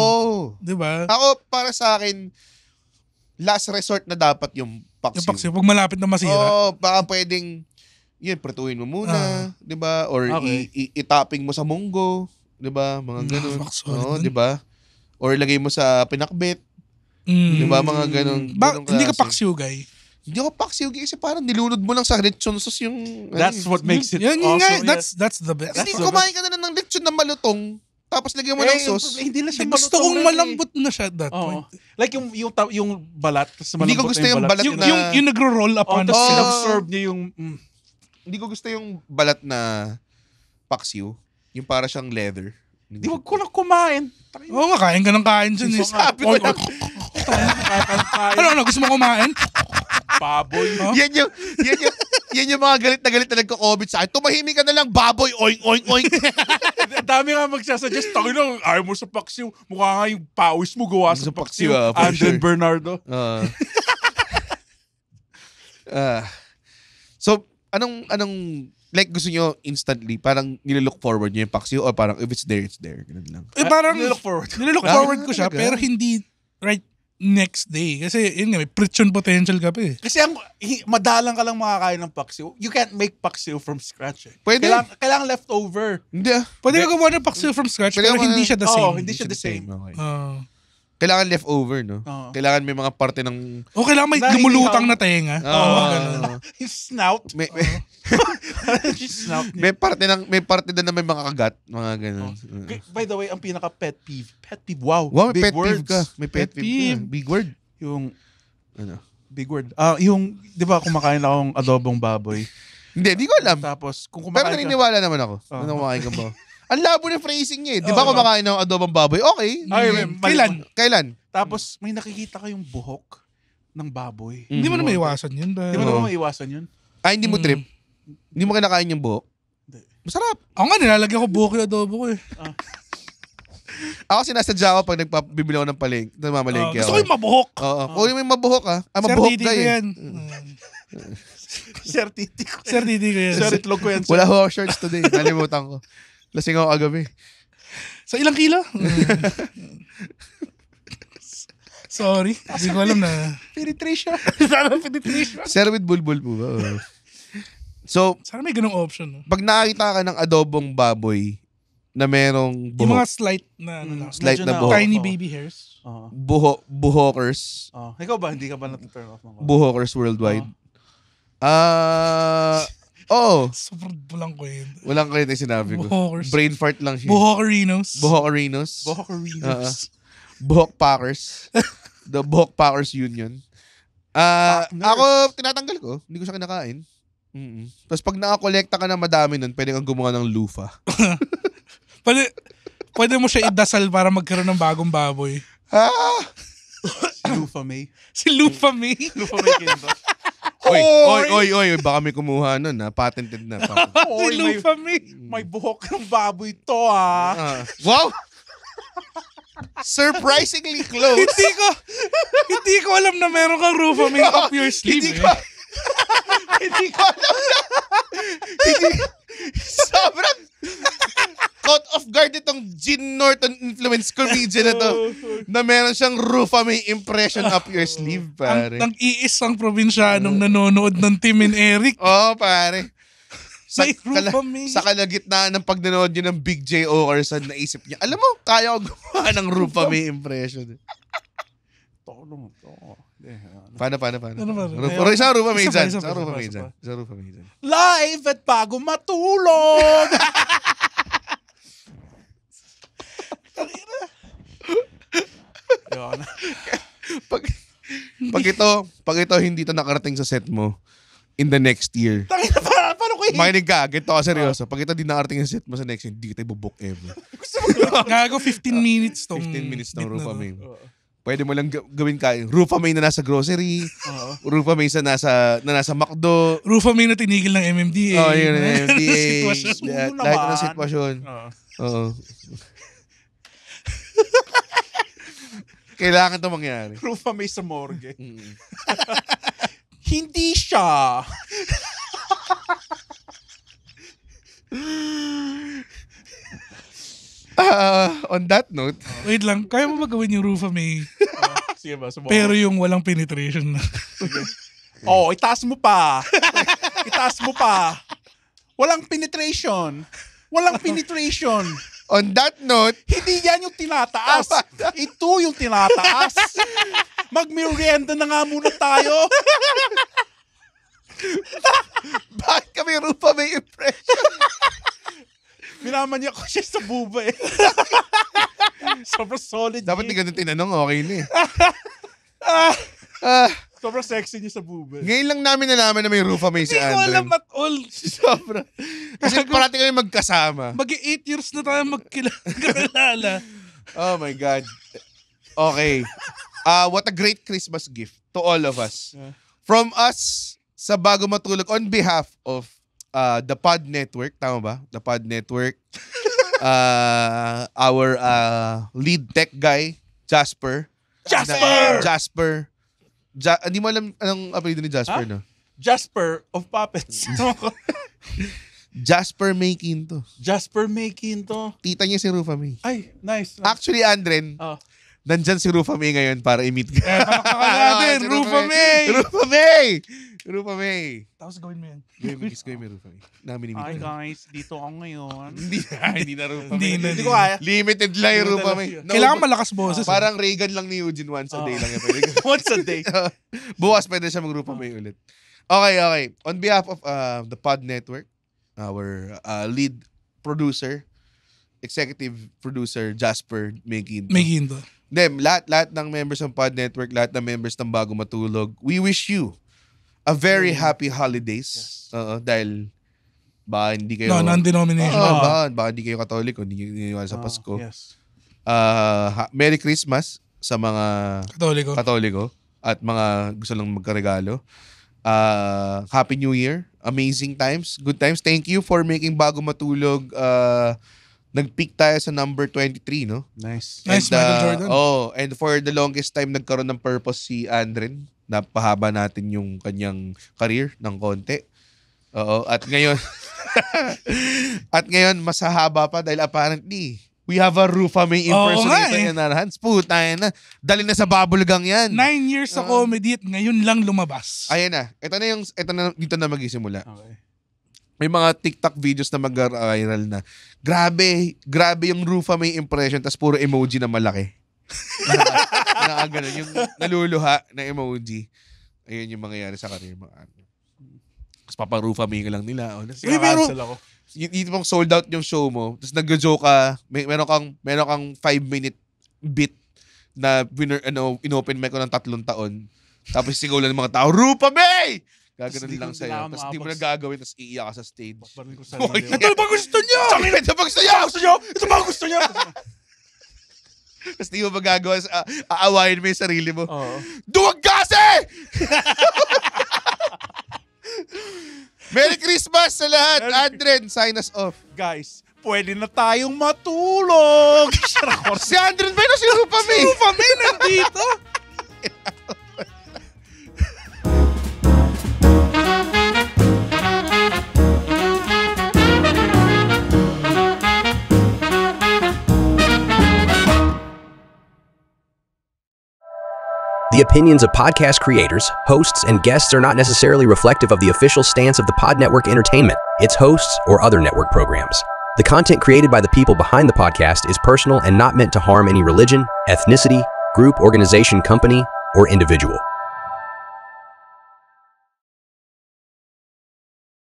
Diba? Ako, para sa akin, last resort na dapat yung paksiw. Yung paksiw, pag malapit na masira. Baka pwedeng, prituin mo muna. Diba? Or i-topping mo sa munggo. Diba? Mga ganun. Diba? Or lagay mo sa pinakbet. Diba? Mga ganun. Hindi ka paksiw, guy? Hindi ako paksiw kasi parang nilunod mo lang sa lechon sauce yung... That's what makes it awesome. That's the best. Hindi kumain ka na ng lechon na malutong. Tapos lagyan mo ng sauce. Hindi na siya gusto kong malambot na siya at that point. Like yung balat. Hindi ko gusto yung balat na... Yung nagro-roll up on. Tapos sinabsorb niya yung... Hindi ko gusto yung balat na paksiw. Yung para siyang leather. Di wag ko lang kumain. Oo, kain ka ng kain dyan. Sabi ko lang. Ano, gusto mo kumain? Baboy. Yan yung mga galit na nagko-comment sa akin. Tumahimik ka na lang, baboy, oing, oing, oing. Dami nga magsasuggest. Tayo lang, ayaw mo sa paksiw. Mukha nga yung pawis mo gawa sa paksiw. Andren Bernardo. So, anong like gusto nyo instantly, parang nililook forward nyo yung paksiw o parang if it's there, it's there. Ganun lang. Parang nililook forward. Nililook forward ko siya, pero hindi right next day. Kasi yun nga, may prechon potential ka pa eh. Kasi madalang ka lang makakain ng paksiw. You can't make paksiw from scratch eh. Pwede. Kailangan leftover. Hindi Pwede ka gumawa ng paksiw from scratch, pero hindi siya the same. Hindi siya the same. Okay. Kailangan leftover, no? Kailangan may mga parte ng... kailangan may lumulutang na tenga. Yung snout. May parte na may mga kagat. Mga ganun. By the way, ang pinaka pet peeve. Wow, may big pet words. peeve ka. May pet peeve. Big word. Yung... Ano? Big word. Yung, di ba kumakain akong adobong baboy. Hindi ko alam. Tapos, kung Pero kumakain ka, naniniwala naman ako. Nung kumakain ka ba? Ang labo ng phrasing niya eh. Di ba kumakain ng adobong baboy? Okay. Kailan? Tapos, may nakikita kayong buhok ng baboy. Hindi mo na maiwasan yun. Di mo naman maiwasan yun? Ay, hindi mo trip? Hindi mo kinakain yung buhok? Hindi. Masarap. Ako nga, nilalagyan ko buhok yung adobo ko eh. Ako sinasadya ko pag nagpabibili ako ng mamalengke Gusto ko ako. yung mabuhok. Oo. Kung yung may mabuhok Sir mabuhok Didi ka ko eh. yan. Sir Titi ko. Sir Didi ko yan. Sir Itlog ko yan. Wala ako shorts today. Nalimutan ko. Lasing ako kagabi. Sa ilang kilo? Sorry. Hindi ko alam na. Penetration. Sana penetration. Sir with bulbul po ba? Oo. So, Sana may ganung option. No? pag nakakita ka ng adobong baboy na merong Yung buhok, mga slight na, slight medyo na buhok. tiny baby hairs. buhokers, Ikaw ba? Hindi ka ba na-turn off ng buhokers worldwide. Sobrang bulang ko yun. Walang credit yung sinabi ko. Buhokers. Brain fart lang siya. Buhokerinos. Buhokerinos. Buhokerinos. Buhok Packers. The Buhok Packers Union. Ako, tinatanggal ko. Hindi ko siya kinakain. Tapos pag nakakolekta ka na madami nun, pwede kang gumawa ng lufa. Pwede mo siya idasal para magkaroon ng bagong baboy. Si Lufa May. Si Lufa May. Lufa May Quinto. Oy, baka may kumuha nun, patented na. Si Lufa May. May buhok ng baboy to, ah. Wow! Surprisingly close. Hindi ko alam na meron kang Rufa May up your sleeve. Hindi ko alam na. Sobrang caught off guard itong Gene Norton influence comedian na to. Na meron siyang Rufa May impression up your sleeve, pare. Ang iisang probinsyanong nanonood ng Tim and Eric. Pare. May Rufa May. Sa kalagitnaan ng pagdanood niya ng Big J. Ocarson, naisip niya, alam mo, kaya ko gumawa ng Rufa May impression. Paano? Isang Rufa May dyan. Isang Rufa May dyan. Live at bago matulog! Yun. Pag ito hindi ito nakarating sa set mo in the next year. Paano ko Makinig ka, ganito ka seryoso. Pag ito di nakarating sa set mo sa next year, hindi kita ibubook ever. Gago 15 minutes tong 15 minutes ng bit na Rufa to. May. Pwede mo lang gawin kain. Rufa May na nasa grocery. Rufa May na nasa McDo. Rufa May na tinigil ng MMDA. Yun ang MMDA. Sitwasyon. Lahat ng sitwasyon. Oo. Kailangan ito mangyari. Rufa May sa morgue. Hindi siya. On that note, Wait lang, kaya mo ba gawin yung Rufa May? Sige ba? Pero yung walang penetration na. Itaas mo pa. Itaas mo pa. Walang penetration. on that note, Hindi yan yung tinataas. Ito yung tinataas. Magmerienda na nga muna tayo. bakit kami Rufa May impression? Minaman niya ko siya sa buba eh. Sobrang solid. Dapat di ganun tinanong, okay na eh. Sobrang sexy niya sa buba. Ngayon lang namin nalaman na may Rufa May si Hindi ko alam Andren. at all. Sobra. Kasi parati kami magkasama. Mag-8 years na tayo magkilala. Oh my God. Okay. What a great Christmas gift to all of us. From us sa Bago Matulog on behalf of the Pod Network. Tama ba? The Pod Network. Our lead tech guy, Jasper. Hindi mo alam anong apelido ni Jasper, no? Jasper of Puppets. Jasper May Quinto. Jasper May Quinto. Tita niya si Rufa May. Ay, nice. Actually, Andren, nandyan si Rufa May ngayon para i-meet ka. Palakpakan natin, Si Rufa May! Rufa May! Tapos gawin mo yan. Kiss ko yung Rufa May. Namin Hi i-meet ka. guys, dito ako ngayon. Hindi na Rufa Hindi May. na. Hindi ko kaya. Limited lang yung Rufa May. Kailangan malakas boses. Parang Reagan lang ni Eugene once a day lang. Once a day. Bukas pwede siya mag-Rufa May ulit. Okay. On behalf of the Pod Network, our lead producer, executive producer, Jasper May Quinto. May ginto. Lahat ng members ng Pod Network, lahat ng members ng Bago Matulog, we wish you a very happy holidays. Dahil baka hindi kayo... non-denomination. Baka hindi kayo Katoliko, hindi kayo niniwala sa Pasko. Yes. Merry Christmas sa mga Katoliko at mga gusto lang magkaregalo. Happy New Year. Amazing times. Good times. Thank you for making Bago Matulog. Nag-peak tayo sa number 23, no? Nice. Nice, Michael Jordan. And for the longest time, nagkaroon ng purpose si Andren. Napahaba natin yung kanyang career ng konti. At ngayon, mas hahaba pa dahil apparently, we have a Rufame impersonator in our hands. Puta na. Dali na sa bubblegum yan. 9 years sa comedy at ngayon lang lumabas. Ayan na. Dito na magsisimula. Okay. May mga TikTok videos na mag-viral na. Grabe yung Rufame impression tas puro emoji na malaki. Ganun, yung naluluha na emoji. Ayun yung mangyayari sa career mo. Tapos paparufame ka lang nila. Pero yung pang sold out yung show mo, tapos nag-joke ka, meron kang 5-minute bit na inopen mic ko ng 3 taon. Tapos sigaw lang ng mga tao, Rufame! Gaganon lang sa'yo. Tapos hindi mo na gagawin, tapos iiyak ka sa stage. Ito ba gusto niyo? Ito ba gusto niyo? Ito ba gusto niyo? Tapos di mo magagawa, aawayin mo yung sarili mo. Duwag kasi! Merry Christmas sa lahat. Andren, sign us off. Guys, pwede na tayong matulog. Si Andren ba yun o si Rufame? Si Rufame nandito. The opinions of podcast creators, hosts, and guests are not necessarily reflective of the official stance of the Pod Network Entertainment, its hosts, or other network programs. The content created by the people behind the podcast is personal and not meant to harm any religion, ethnicity, group, organization, company, or individual.